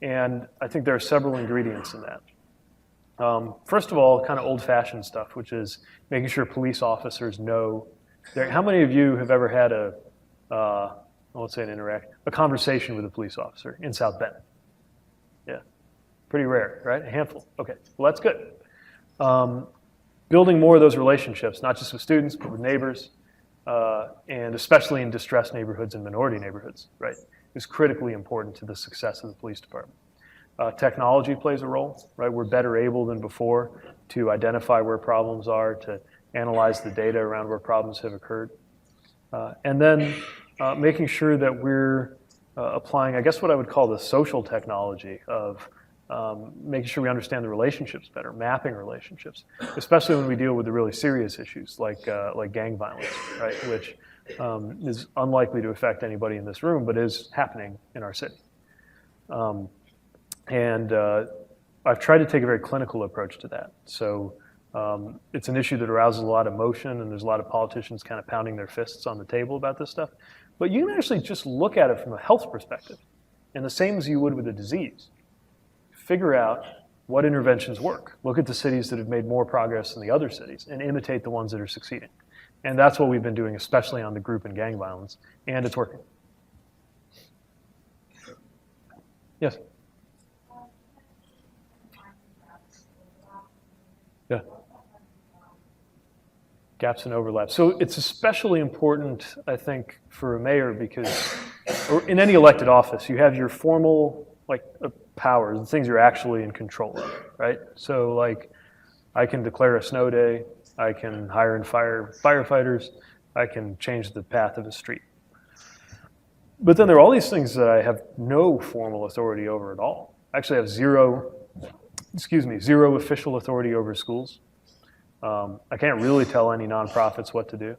And I think there are several ingredients in that. First of all, kind of old-fashioned stuff, which is making sure police officers know. How many of you have ever had I won't say a conversation with a police officer in South Bend? Yeah, pretty rare, right? A handful. Okay, well that's good. Building more of those relationships, not just with students, but with neighbors, and especially in distressed neighborhoods and minority neighborhoods, right, is critically important to the success of the police department. Technology plays a role, right? We're better able than before to identify where problems are, to analyze the data around where problems have occurred. And then making sure that we're applying, I guess what I would call the social technology of making sure we understand the relationships better, mapping relationships, especially when we deal with the really serious issues like gang violence, right, which is unlikely to affect anybody in this room, but is happening in our city. I've tried to take a very clinical approach to that. So it's an issue that arouses a lot of emotion, and there's a lot of politicians kind of pounding their fists on the table about this stuff. But you can actually just look at it from a health perspective, and the same as you would with a disease. Figure out what interventions work. Look at the cities that have made more progress than the other cities and imitate the ones that are succeeding. And that's what we've been doing, especially on the group and gang violence, and it's working. Yes? Yeah. Gaps and overlap. So it's especially important, I think, for a mayor because, or in any elected office, you have your formal powers, the things you're actually in control of, right? So like, I can declare a snow day, I can hire and fire firefighters, I can change the path of a street. But then there are all these things that I have no formal authority over at all. I actually have zero official authority over schools. I can't really tell any nonprofits what to do.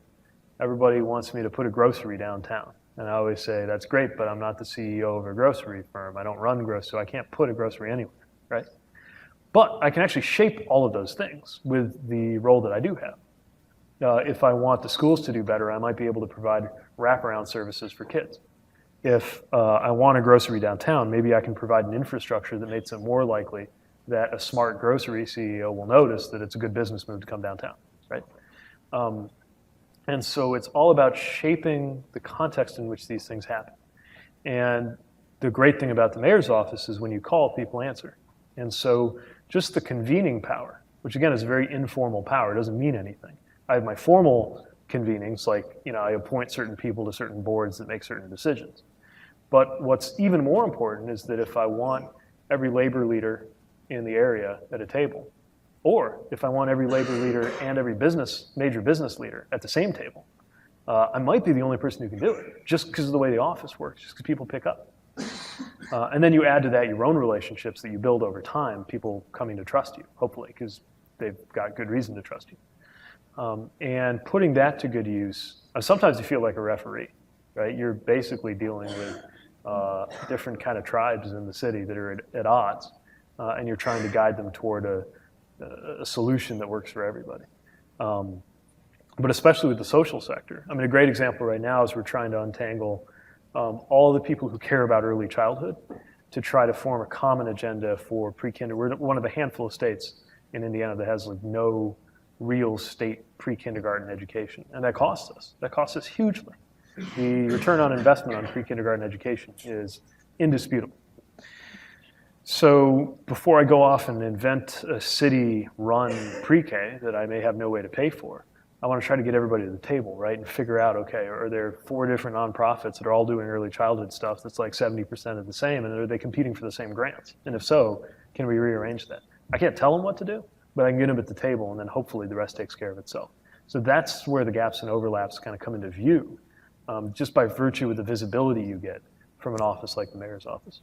Everybody wants me to put a grocery downtown. And I always say, that's great, but I'm not the CEO of a grocery firm. I don't run grocery, so I can't put a grocery anywhere, right? But I can actually shape all of those things with the role that I do have. If I want the schools to do better, I might be able to provide wraparound services for kids. If I want a grocery downtown, maybe I can provide an infrastructure that makes it more likely that a smart grocery CEO will notice that it's a good business move to come downtown, right? And so it's all about shaping the context in which these things happen. And the great thing about the mayor's office is when you call, people answer. And so just the convening power, which again is a very informal power, doesn't mean anything. I have my formal convenings, like I appoint certain people to certain boards that make certain decisions. But what's even more important is that if I want every labor leader in the area at a table, or if I want every labor leader and every major business leader at the same table, I might be the only person who can do it, just because of the way the office works, just because people pick up. And then you add to that your own relationships that you build over time, people coming to trust you, hopefully, because they've got good reason to trust you. And putting that to good use, sometimes you feel like a referee, right? You're basically dealing with different kind of tribes in the city that are at odds, and you're trying to guide them toward a solution that works for everybody. But especially with the social sector. I mean, a great example right now is we're trying to untangle all the people who care about early childhood to try to form a common agenda for pre-kinder. We're one of the handful of states in Indiana that has no real state pre-kindergarten education. And that costs us. That costs us hugely. The return on investment on pre-kindergarten education is indisputable. So before I go off and invent a city-run pre-K that I may have no way to pay for, I want to try to get everybody to the table, right, and figure out, okay, are there 4 different nonprofits that are all doing early childhood stuff that's like 70% of the same, and are they competing for the same grants? And if so, can we rearrange that? I can't tell them what to do, but I can get them at the table, and then hopefully the rest takes care of itself. So that's where the gaps and overlaps kind of come into view, just by virtue of the visibility you get from an office like the mayor's office.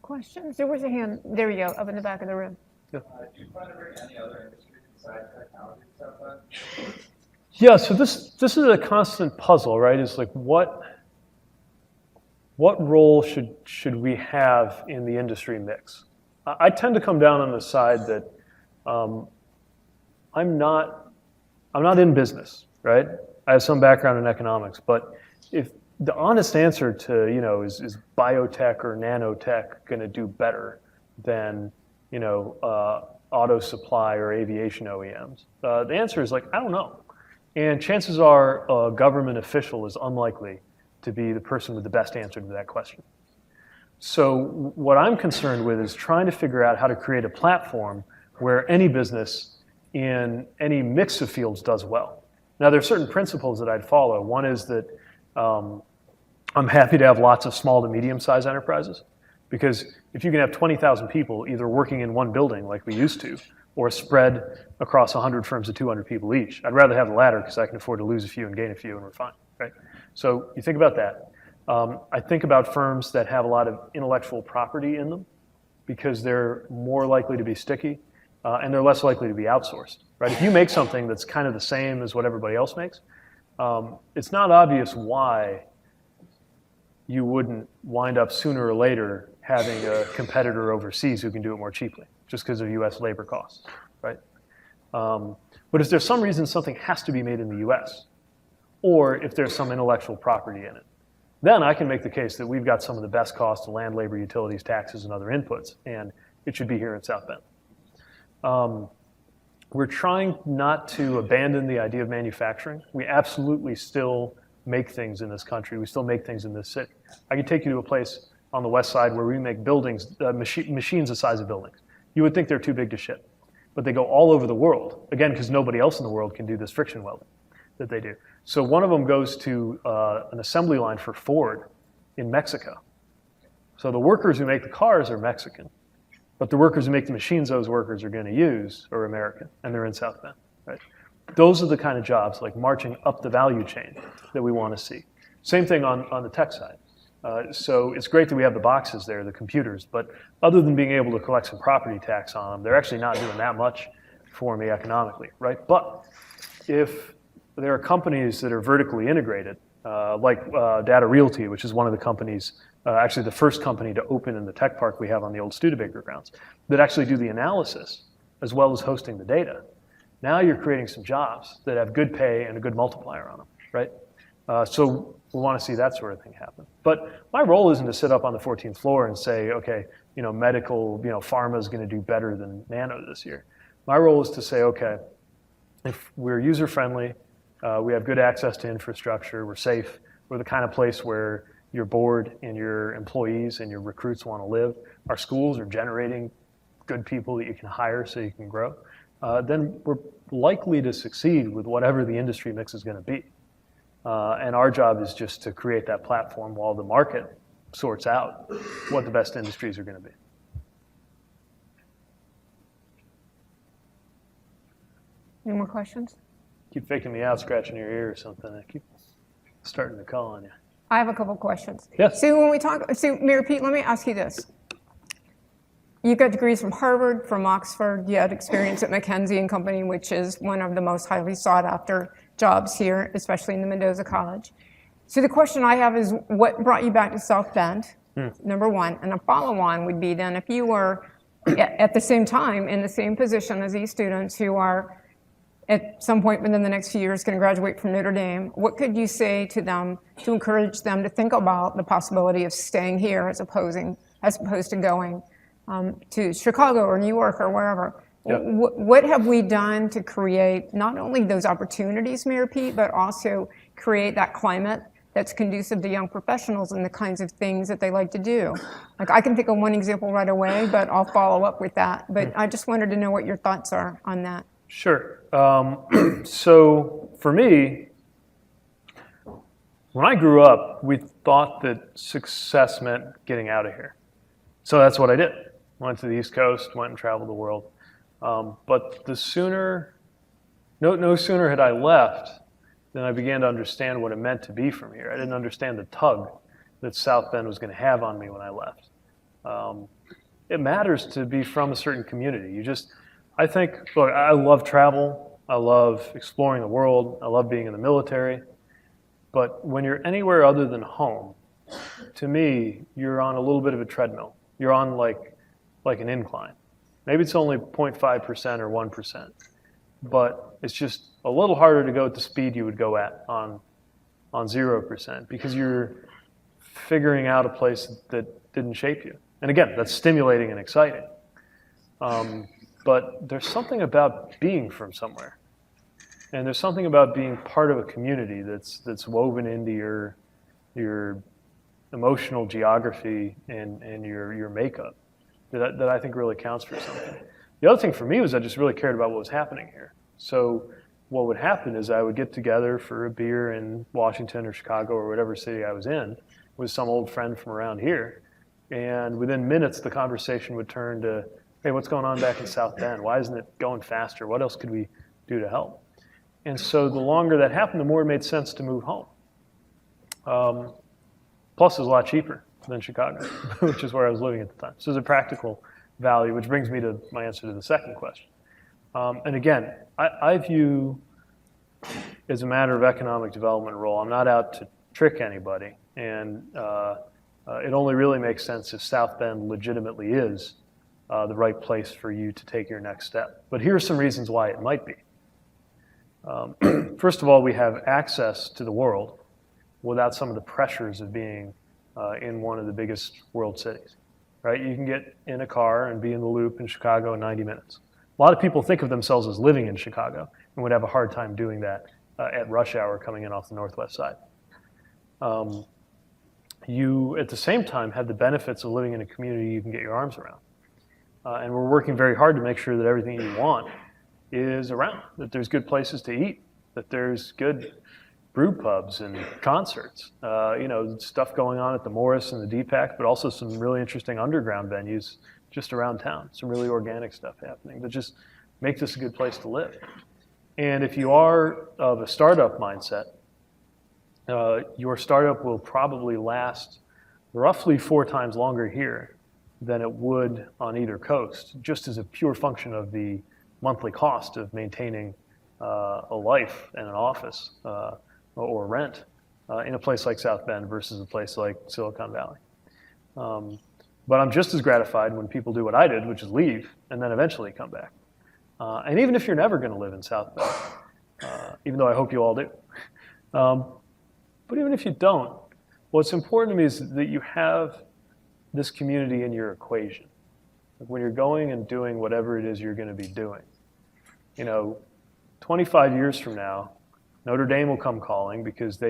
questions? There was a hand, there you go, up in the back of the room. Do you plan to bring any other industries besides technology to South Bend? Yeah, so this is a constant puzzle, right? It's like what role should we have in the industry mix? I tend to come down on the side that I'm not in business, right? I have some background in economics, but if the honest answer to, is biotech or nanotech going to do better than, auto supply or aviation OEMs? The answer is I don't know. And chances are a government official is unlikely to be the person with the best answer to that question. So what I'm concerned with is trying to figure out how to create a platform where any business in any mix of fields does well. Now, there are certain principles that I'd follow. One is that I'm happy to have lots of small to medium-sized enterprises, because if you can have 20,000 people either working in one building like we used to, or spread across 100 firms of 200 people each, I'd rather have the latter because I can afford to lose a few and gain a few and we're fine, right? So you think about that. I think about firms that have a lot of intellectual property in them because they're more likely to be sticky and they're less likely to be outsourced, right? If you make something that's kind of the same as what everybody else makes, it's not obvious why you wouldn't wind up sooner or later having a competitor overseas who can do it more cheaply, just because of US labor costs, right? But if there's some reason something has to be made in the US, or if there's some intellectual property in it, then I can make the case that we've got some of the best costs of land, labor, utilities, taxes, and other inputs, and it should be here in South Bend. We're trying not to abandon the idea of manufacturing. We absolutely still make things in this country. We still make things in this city. I could take you to a place on the west side where we make buildings, machines the size of buildings. You would think they're too big to ship, but they go all over the world, again, because nobody else in the world can do this friction welding that they do. So one of them goes to an assembly line for Ford in Mexico. So the workers who make the cars are Mexican, but the workers who make the machines those workers are going to use are American, and they're in South Bend, right? Those are the kind of jobs, like marching up the value chain, that we want to see. Same thing on the tech side. So it's great that we have the boxes there, the computers, but other than being able to collect some property tax on them, they're actually not doing that much for me economically, right? But if there are companies that are vertically integrated, like Data Realty, which is one of the companies, actually the first company to open in the tech park we have on the old Studebaker grounds, that actually do the analysis as well as hosting the data. Now you're creating some jobs that have good pay and a good multiplier on them, right? So we want to see that sort of thing happen. But my role isn't to sit up on the 14th floor and say, okay, medical, pharma is going to do better than nano this year. My role is to say, okay, if we're user-friendly, we have good access to infrastructure, we're safe, we're the kind of place where your board and your employees and your recruits want to live, our schools are generating good people that you can hire so you can grow, then we're likely to succeed with whatever the industry mix is going to be. And our job is just to create that platform while the market sorts out what the best industries are going to be. Any more questions? Keep faking me out, scratching your ear or something. I keep starting to call on you. I have a couple questions. Yes. So when we talk, Mayor Pete, let me ask you this. You got degrees from Harvard, from Oxford. You had experience at McKinsey and Company, which is one of the most highly sought after jobs here, especially in the Mendoza College. So the question I have is, what brought you back to South Bend, number one? And a follow-on would be then, if you were at the same time in the same position as these students who are at some point within the next few years going to graduate from Notre Dame, what could you say to them to encourage them to think about the possibility of staying here as opposed to going to Chicago or New York or wherever? Yep. What have we done to create not only those opportunities, Mayor Pete, but also create that climate that's conducive to young professionals and the kinds of things that they like to do? Like, I can think of one example right away, but I'll follow up with that. But I just wanted to know what your thoughts are on that. Sure. So for me, when I grew up, we thought that success meant getting out of here. So that's what I did. Went to the East Coast, went and traveled the world. But no sooner had I left than I began to understand what it meant to be from here. I didn't understand the tug that South Bend was going to have on me when I left. it matters to be from a certain community. I think, look, I love travel. I love exploring the world. I love being in the military. But when you're anywhere other than home, to me, you're on a little bit of a treadmill. You're on like an incline. Maybe it's only 0.5% or 1%, but it's just a little harder to go at the speed you would go at on 0% because you're figuring out a place that didn't shape you. And again, that's stimulating and exciting. But there's something about being from somewhere. And there's something about being part of a community that's woven into your emotional geography and your makeup that I think really counts for something. The other thing for me was I just really cared about what was happening here. So what would happen is I would get together for a beer in Washington or Chicago or whatever city I was in with some old friend from around here. And within minutes, the conversation would turn to, hey, what's going on back in South Bend? Why isn't it going faster? What else could we do to help? And so the longer that happened, the more it made sense to move home. Plus, it was a lot cheaper than Chicago, which is where I was living at the time. So there's a practical value, which brings me to my answer to the second question. And again, I view as a matter of economic development role, I'm not out to trick anybody. And it only really makes sense if South Bend legitimately is the right place for you to take your next step. But here are some reasons why it might be. First of all, we have access to the world without some of the pressures of being in one of the biggest world cities, right? You can get in a car and be in the loop in Chicago in 90 minutes. A lot of people think of themselves as living in Chicago and would have a hard time doing that at rush hour coming in off the northwest side. You, at the same time, have the benefits of living in a community you can get your arms around. And we're working very hard to make sure that everything you want is around, that there's good places to eat, that there's good brew pubs and concerts, stuff going on at the Morris and the Deepak, but also some really interesting underground venues just around town, some really organic stuff happening that just make this a good place to live. And if you are of a startup mindset, your startup will probably last roughly 4 times longer here than it would on either coast, just as a pure function of the monthly cost of maintaining a life and an office or rent in a place like South Bend versus a place like Silicon Valley. But I'm just as gratified when people do what I did, which is leave and then eventually come back. And even if you're never going to live in South Bend, even though I hope you all do. But even if you don't, what's important to me is that you have this community in your equation. Like when you're going and doing whatever it is you're going to be doing. 25 years from now, Notre Dame will come calling because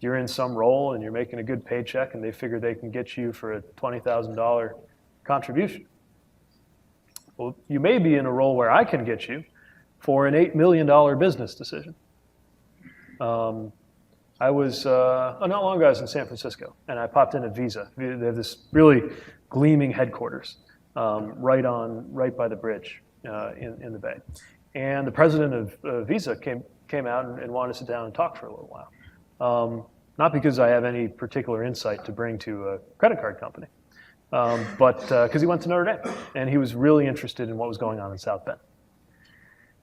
you're in some role and you're making a good paycheck and they figure they can get you for a $20,000 contribution. Well, you may be in a role where I can get you for an $8 million business decision. I was, not long ago, I was in San Francisco, and I popped in at Visa. They have this really gleaming headquarters right by the bridge in the Bay. And the president of Visa came out and wanted to sit down and talk for a little while. Not because I have any particular insight to bring to a credit card company, but because he went to Notre Dame, and he was really interested in what was going on in South Bend.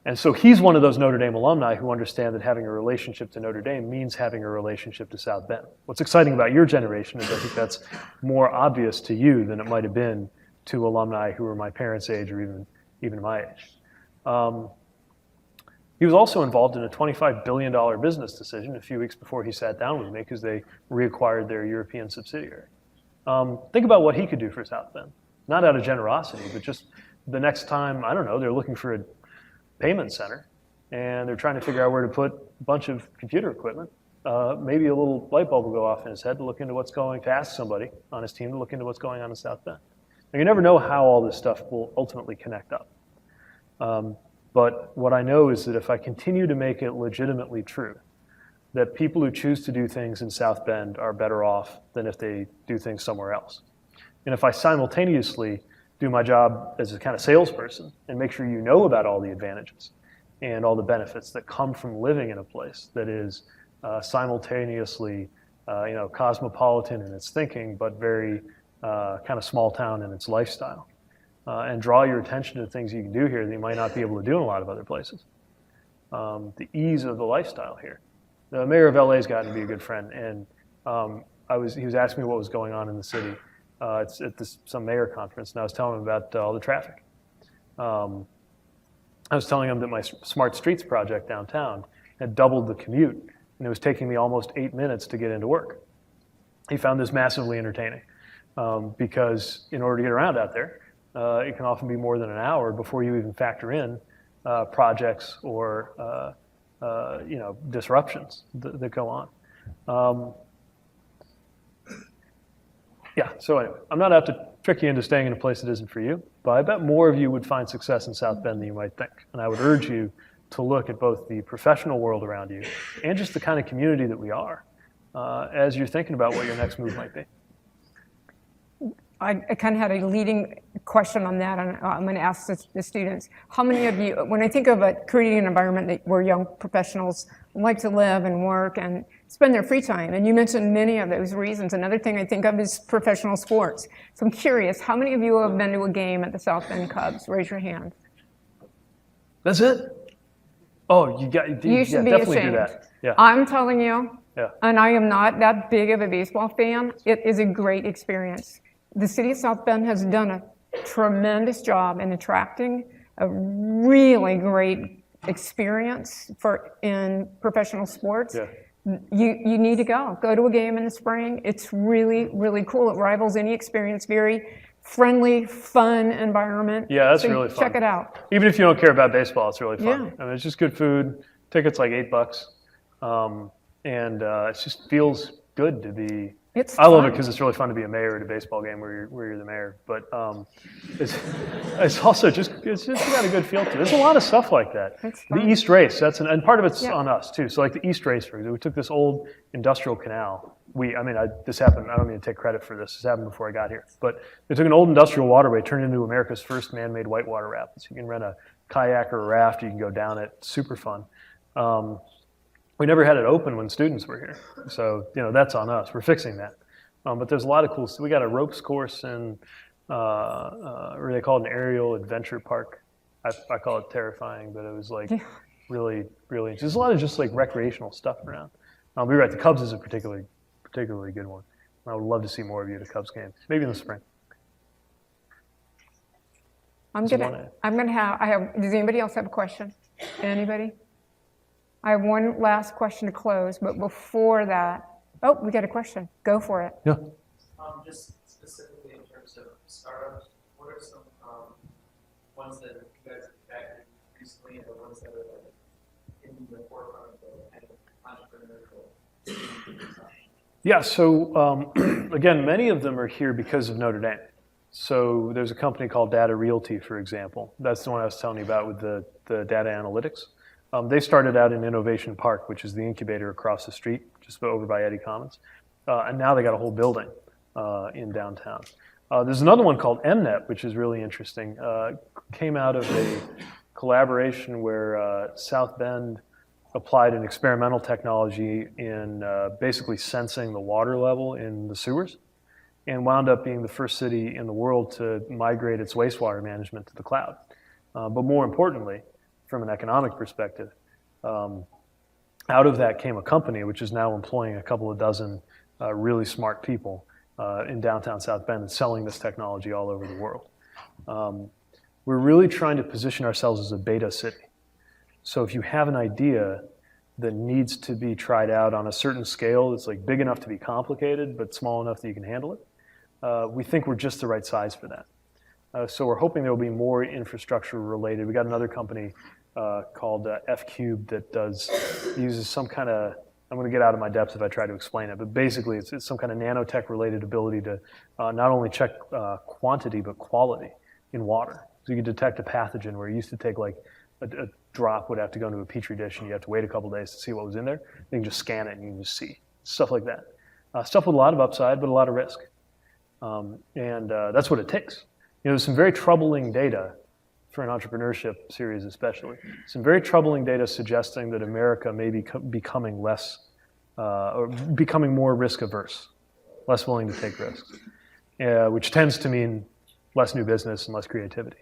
And so he's one of those Notre Dame alumni who understand that having a relationship to Notre Dame means having a relationship to South Bend. What's exciting about your generation is I think that's more obvious to you than it might have been to alumni who were my parents' age or even my age. He was also involved in a $25 billion business decision a few weeks before he sat down with me because they reacquired their European subsidiary. Think about what he could do for South Bend. Not out of generosity, but just the next time, I don't know, they're looking for a payment center, and they're trying to figure out where to put a bunch of computer equipment. Maybe a little light bulb will go off in his head to ask somebody on his team to look into what's going on in South Bend. Now, you never know how all this stuff will ultimately connect up. But what I know is that if I continue to make it legitimately true that people who choose to do things in South Bend are better off than if they do things somewhere else. And if I simultaneously do my job as a kind of salesperson and make sure you know about all the advantages and all the benefits that come from living in a place that is simultaneously cosmopolitan in its thinking, but very kind of small town in its lifestyle, and draw your attention to things you can do here that you might not be able to do in a lot of other places. The ease of the lifestyle here. The mayor of LA has gotten to be a good friend, and he was asking me what was going on in the city. It's at some mayor conference, and I was telling him about all the traffic. I was telling him that my Smart Streets project downtown had doubled the commute, and it was taking me almost 8 minutes to get into work. He found this massively entertaining because in order to get around out there, it can often be more than an hour before you even factor in projects or disruptions that go on. So anyway, I'm not out to trick you into staying in a place that isn't for you, but I bet more of you would find success in South Bend than you might think. And I would urge you to look at both the professional world around you and just the kind of community that we are as you're thinking about what your next move might be. I kind of had a leading question on that, and I'm going to ask the students. How many of you, when I think of creating an environment where young professionals like to live and work and spend their free time, and you mentioned many of those reasons. Another thing I think of is professional sports. So I'm curious, how many of you have been to a game at the South Bend Cubs? Raise your hand. That's it? Oh, you should be definitely ashamed. do that. Yeah. I'm telling you, Yeah. and I am not that big of a baseball fan, it is a great experience. The city of South Bend has done a tremendous job in attracting a really great experience in professional sports. Yeah. You need to go to a game in the spring. It's really, really cool. It rivals any experience. Very friendly, fun environment. Yeah, that's So really fun. Check it out. Even if you don't care about baseball, it's really fun. Yeah. I mean, it's just good food. Tickets like $8, and it just feels good to be. I love it because it's really fun to be a mayor at a baseball game where you're the mayor. But it's also it's just got a good feel to it. There's a lot of stuff like that. The East Race, and part of it's on us too. So like the East Race, for example, we took this old industrial canal. This happened. I don't mean to take credit for this. This happened before I got here. But they took an old industrial waterway, turned it into America's first man-made whitewater rapids. You can rent a kayak or a raft. You can go down it. Super fun. We never had it open when students were here. So, that's on us. We're fixing that. But there's a lot of cool stuff. We got a ropes course in, or they call it an aerial adventure park. I call it terrifying, but it was like really, really, there's a lot of just like recreational stuff around. I'll be right. The Cubs is a particularly good one. I would love to see more of you at a Cubs game, maybe in the spring. Does anybody else have a question? Anybody? I have one last question to close, but before that, we got a question. Go for it. Yeah. Just specifically in terms of startups, what are some ones that you guys have backed recently, and the ones that are like in the forefront of the kind of entrepreneurial? Yeah. So again, many of them are here because of Notre Dame. So there's a company called Data Realty, for example. That's the one I was telling you about with the data analytics. They started out in Innovation Park, which is the incubator across the street, just over by Eddy Commons. And now they got a whole building in downtown. There's another one called MNet, which is really interesting. Came out of a collaboration where South Bend applied an experimental technology in basically sensing the water level in the sewers, and wound up being the first city in the world to migrate its wastewater management to the cloud. But more importantly, from an economic perspective, out of that came a company which is now employing a couple of dozen really smart people in downtown South Bend and selling this technology all over the world. We're really trying to position ourselves as a beta city. So if you have an idea that needs to be tried out on a certain scale that's like big enough to be complicated but small enough that you can handle it, we think we're just the right size for that. So we're hoping there will be more infrastructure related. We got another company called F-Cube that uses some kind of, I'm going to get out of my depth if I try to explain it, but basically it's some kind of nanotech related ability to not only check quantity but quality in water. So you can detect a pathogen where it used to take like a drop would have to go into a petri dish and you have to wait a couple days to see what was in there. You can just scan it and you can just see stuff like that. Stuff with a lot of upside but a lot of risk. And that's what it takes. There's some very troubling data for an entrepreneurship series especially. Some very troubling data suggesting that America may be becoming less, or becoming more risk averse, less willing to take risks. which tends to mean less new business and less creativity.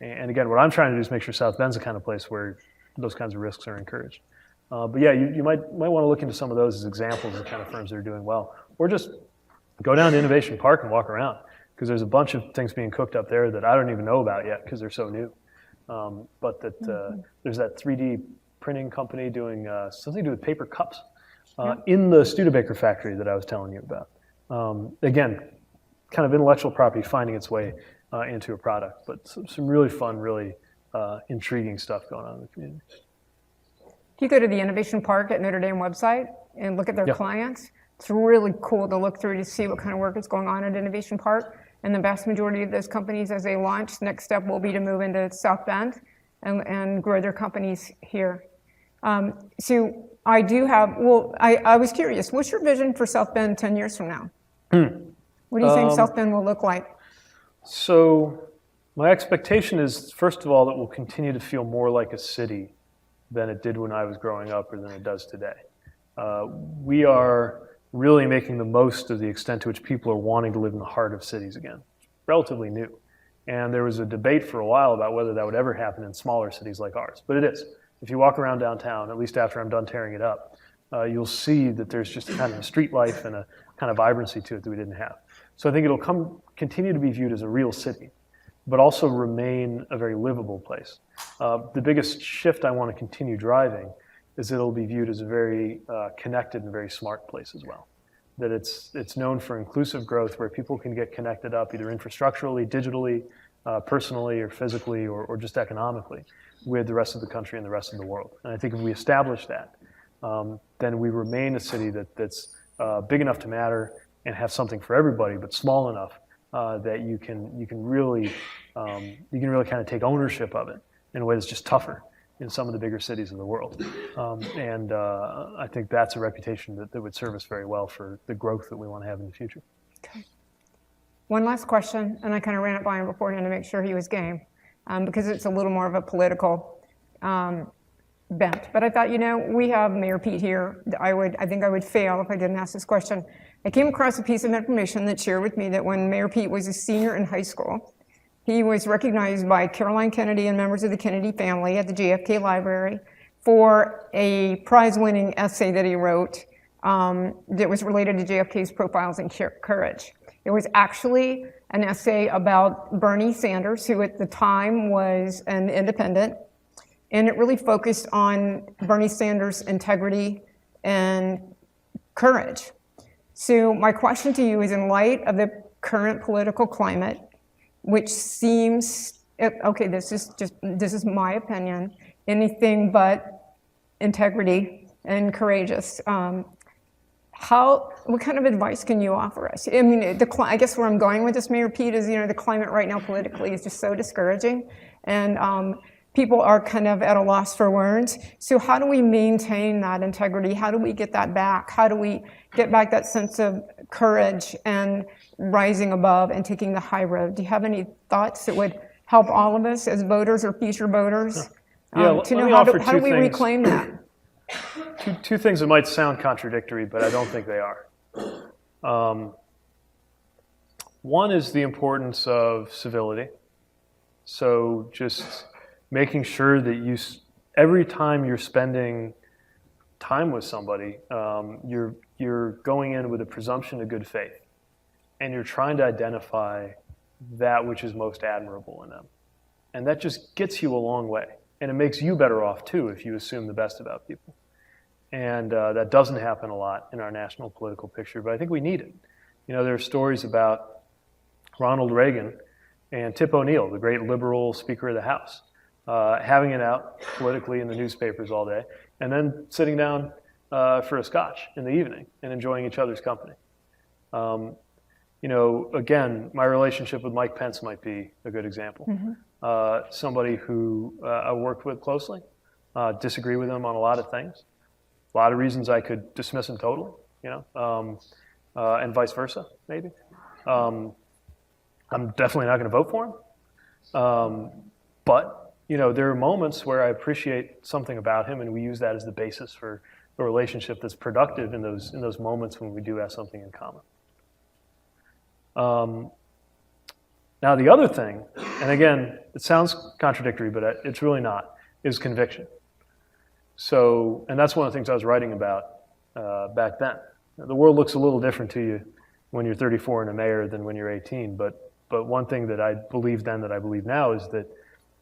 And again, what I'm trying to do is make sure South Bend's the kind of place where those kinds of risks are encouraged. But yeah, you might want to look into some of those as examples of the kind of firms that are doing well. Or just go down to Innovation Park and walk around, because there's a bunch of things being cooked up there that I don't even know about yet because they're so new. But there's that 3D printing company doing something to do with paper cups in the Studebaker factory that I was telling you about. Again, kind of intellectual property finding its way into a product, but some really fun, really intriguing stuff going on in the community. If you go to the Innovation Park at Notre Dame website and look at their clients, it's really cool to look through to see what kind of work is going on at Innovation Park. And the vast majority of those companies, as they launch, next step will be to move into South Bend and grow their companies here. So I do have, I was curious, what's your vision for South Bend 10 years from now? What do you think South Bend will look like? So my expectation is, first of all, that we'll continue to feel more like a city than it did when I was growing up or than it does today. We are really making the most of the extent to which people are wanting to live in the heart of cities again. Relatively new. And there was a debate for a while about whether that would ever happen in smaller cities like ours, but it is. If you walk around downtown, at least after I'm done tearing it up, you'll see that there's just kind of a street life and a kind of vibrancy to it that we didn't have. So I think it'll continue to be viewed as a real city, but also remain a very livable place. The biggest shift I want to continue driving is it'll be viewed as a very connected and very smart place as well. That it's known for inclusive growth where people can get connected up either infrastructurally, digitally, personally, or physically, or just economically with the rest of the country and the rest of the world. And I think if we establish that, then we remain a city that's big enough to matter and have something for everybody, but small enough that you can really kind of take ownership of it in a way that's just tougher in some of the bigger cities of the world. And I think that's a reputation that would serve us very well for the growth that we want to have in the future. Okay. One last question, and I kind of ran it by him beforehand to make sure he was game, because it's a little more of a political bent. But I thought, we have Mayor Pete here. I think I would fail if I didn't ask this question. I came across a piece of information that shared with me that when Mayor Pete was a senior in high school, he was recognized by Caroline Kennedy and members of the Kennedy family at the JFK Library for a prize-winning essay that he wrote that was related to JFK's profiles and courage. It was actually an essay about Bernie Sanders, who at the time was an independent, and it really focused on Bernie Sanders' integrity and courage. So my question to you is, in light of the current political climate, which seems, okay, this is my opinion, anything but integrity and courageous. What kind of advice can you offer us? I mean, I guess where I'm going with this, Mayor Pete, is, the climate right now politically is just so discouraging, and people are kind of at a loss for words. So how do we maintain that integrity? How do we get that back? How do we get back that sense of courage and rising above and taking the high road? Do you have any thoughts that would help all of us as voters or future voters to know how do we reclaim that? Two things that might sound contradictory, but I don't think they are. One is the importance of civility. So just making sure that every time you're spending time with somebody, you're going in with a presumption of good faith, and you're trying to identify that which is most admirable in them. And that just gets you a long way. And it makes you better off too if you assume the best about people. And that doesn't happen a lot in our national political picture, but I think we need it. There are stories about Ronald Reagan and Tip O'Neill, the great liberal Speaker of the House, having it out politically in the newspapers all day, and then sitting down for a scotch in the evening and enjoying each other's company. Again, my relationship with Mike Pence might be a good example. Mm-hmm. Somebody who I worked with closely, disagree with him on a lot of things. A lot of reasons I could dismiss him totally, and vice versa, maybe. I'm definitely not going to vote for him. But, there are moments where I appreciate something about him, and we use that as the basis for a relationship that's productive in those moments when we do have something in common. Now, the other thing, and again, it sounds contradictory, but it's really not, is conviction. So, and that's one of the things I was writing about back then. The world looks a little different to you when you're 34 and a mayor than when you're 18, but one thing that I believed then that I believe now is that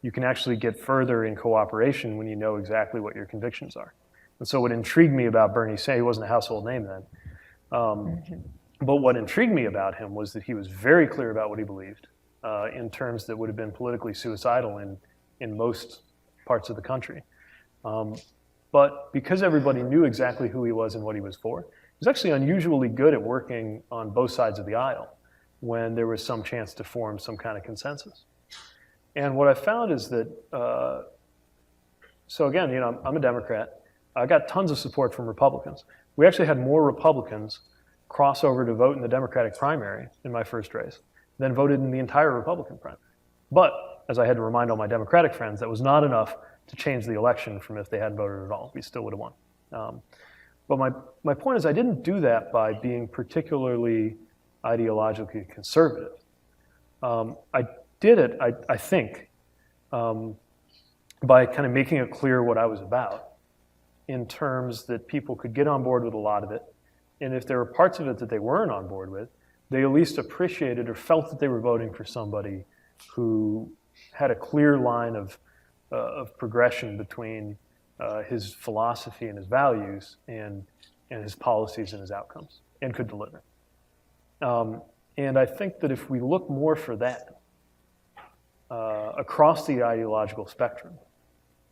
you can actually get further in cooperation when you know exactly what your convictions are. And so what intrigued me about Bernie Sanders, he wasn't a household name then, but what intrigued me about him was that he was very clear about what he believed in terms that would have been politically suicidal in most parts of the country. But because everybody knew exactly who he was and what he was for, he was actually unusually good at working on both sides of the aisle when there was some chance to form some kind of consensus. And what I found is that, so again, you know, I'm a Democrat. I got tons of support from Republicans. We actually had more Republicans cross over to vote in the Democratic primary in my first race than voted in the entire Republican primary. But, as I had to remind all my Democratic friends, that was not enough to change the election from if they hadn't voted at all. We still would have won. But my point is I didn't do that by being particularly ideologically conservative. I did it, I think, by kind of making it clear what I was about in terms that people could get on board with a lot of it. And if there were parts of it that they weren't on board with, they at least appreciated or felt that they were voting for somebody who had a clear line of progression between his philosophy and his values and his policies and his outcomes, and could deliver. And I think that if we look more for that across the ideological spectrum,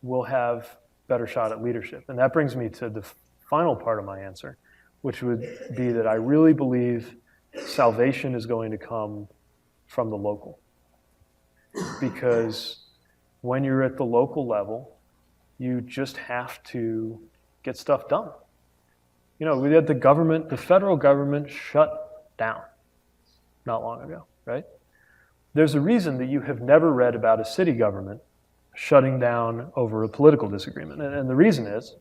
we'll have better shot at leadership. And that brings me to the final part of my answer, which would be that I really believe salvation is going to come from the local. Because when you're at the local level, you just have to get stuff done. You know, we had the federal government shut down not long ago, right? There's a reason that you have never read about a city government shutting down over a political disagreement. And the reason is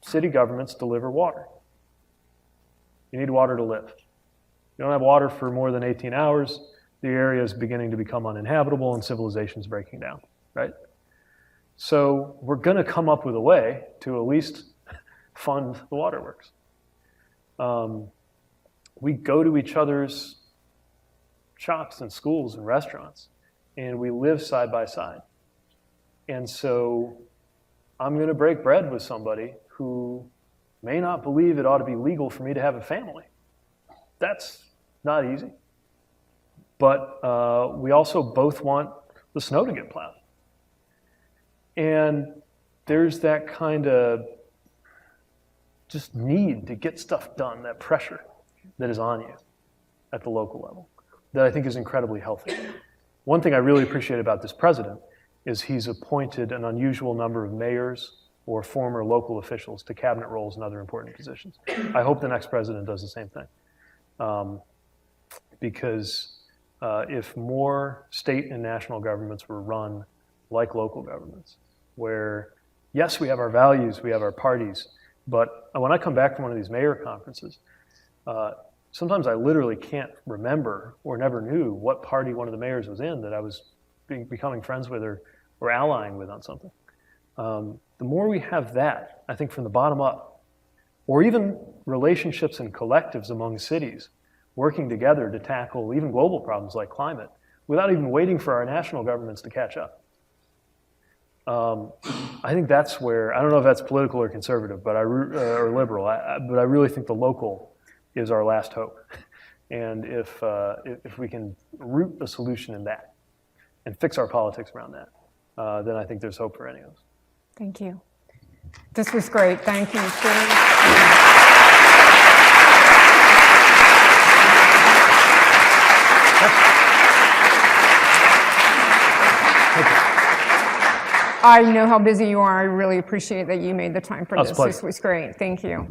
city governments deliver water. You need water to live. You don't have water for more than 18 hours, the area is beginning to become uninhabitable and civilization's breaking down, right? So we're going to come up with a way to at least fund the waterworks. We go to each other's shops and schools and restaurants, and we live side by side. And so I'm going to break bread with somebody who may not believe it ought to be legal for me to have a family. That's not easy. But we also both want the snow to get plowed. And there's that kind of just need to get stuff done, that pressure that is on you at the local level, that I think is incredibly healthy. One thing I really appreciate about this president is he's appointed an unusual number of mayors or former local officials to cabinet roles and other important positions. I hope the next president does the same thing. Because if more state and national governments were run like local governments, where, yes, we have our values, we have our parties, but when I come back from one of these mayor conferences, sometimes I literally can't remember or never knew what party one of the mayors was in that I was becoming friends with or allying with on something. The more we have that, I think from the bottom up, or even relationships and collectives among cities, working together to tackle even global problems like climate without even waiting for our national governments to catch up. I think that's where, I don't know if that's political or conservative, but or liberal, but I really think the local is our last hope. And if we can root a solution in that and fix our politics around that, then I think there's hope for any of us. Thank you. This was great. Thank you. I know how busy you are. I really appreciate that you made the time for this. This was great. Thank you.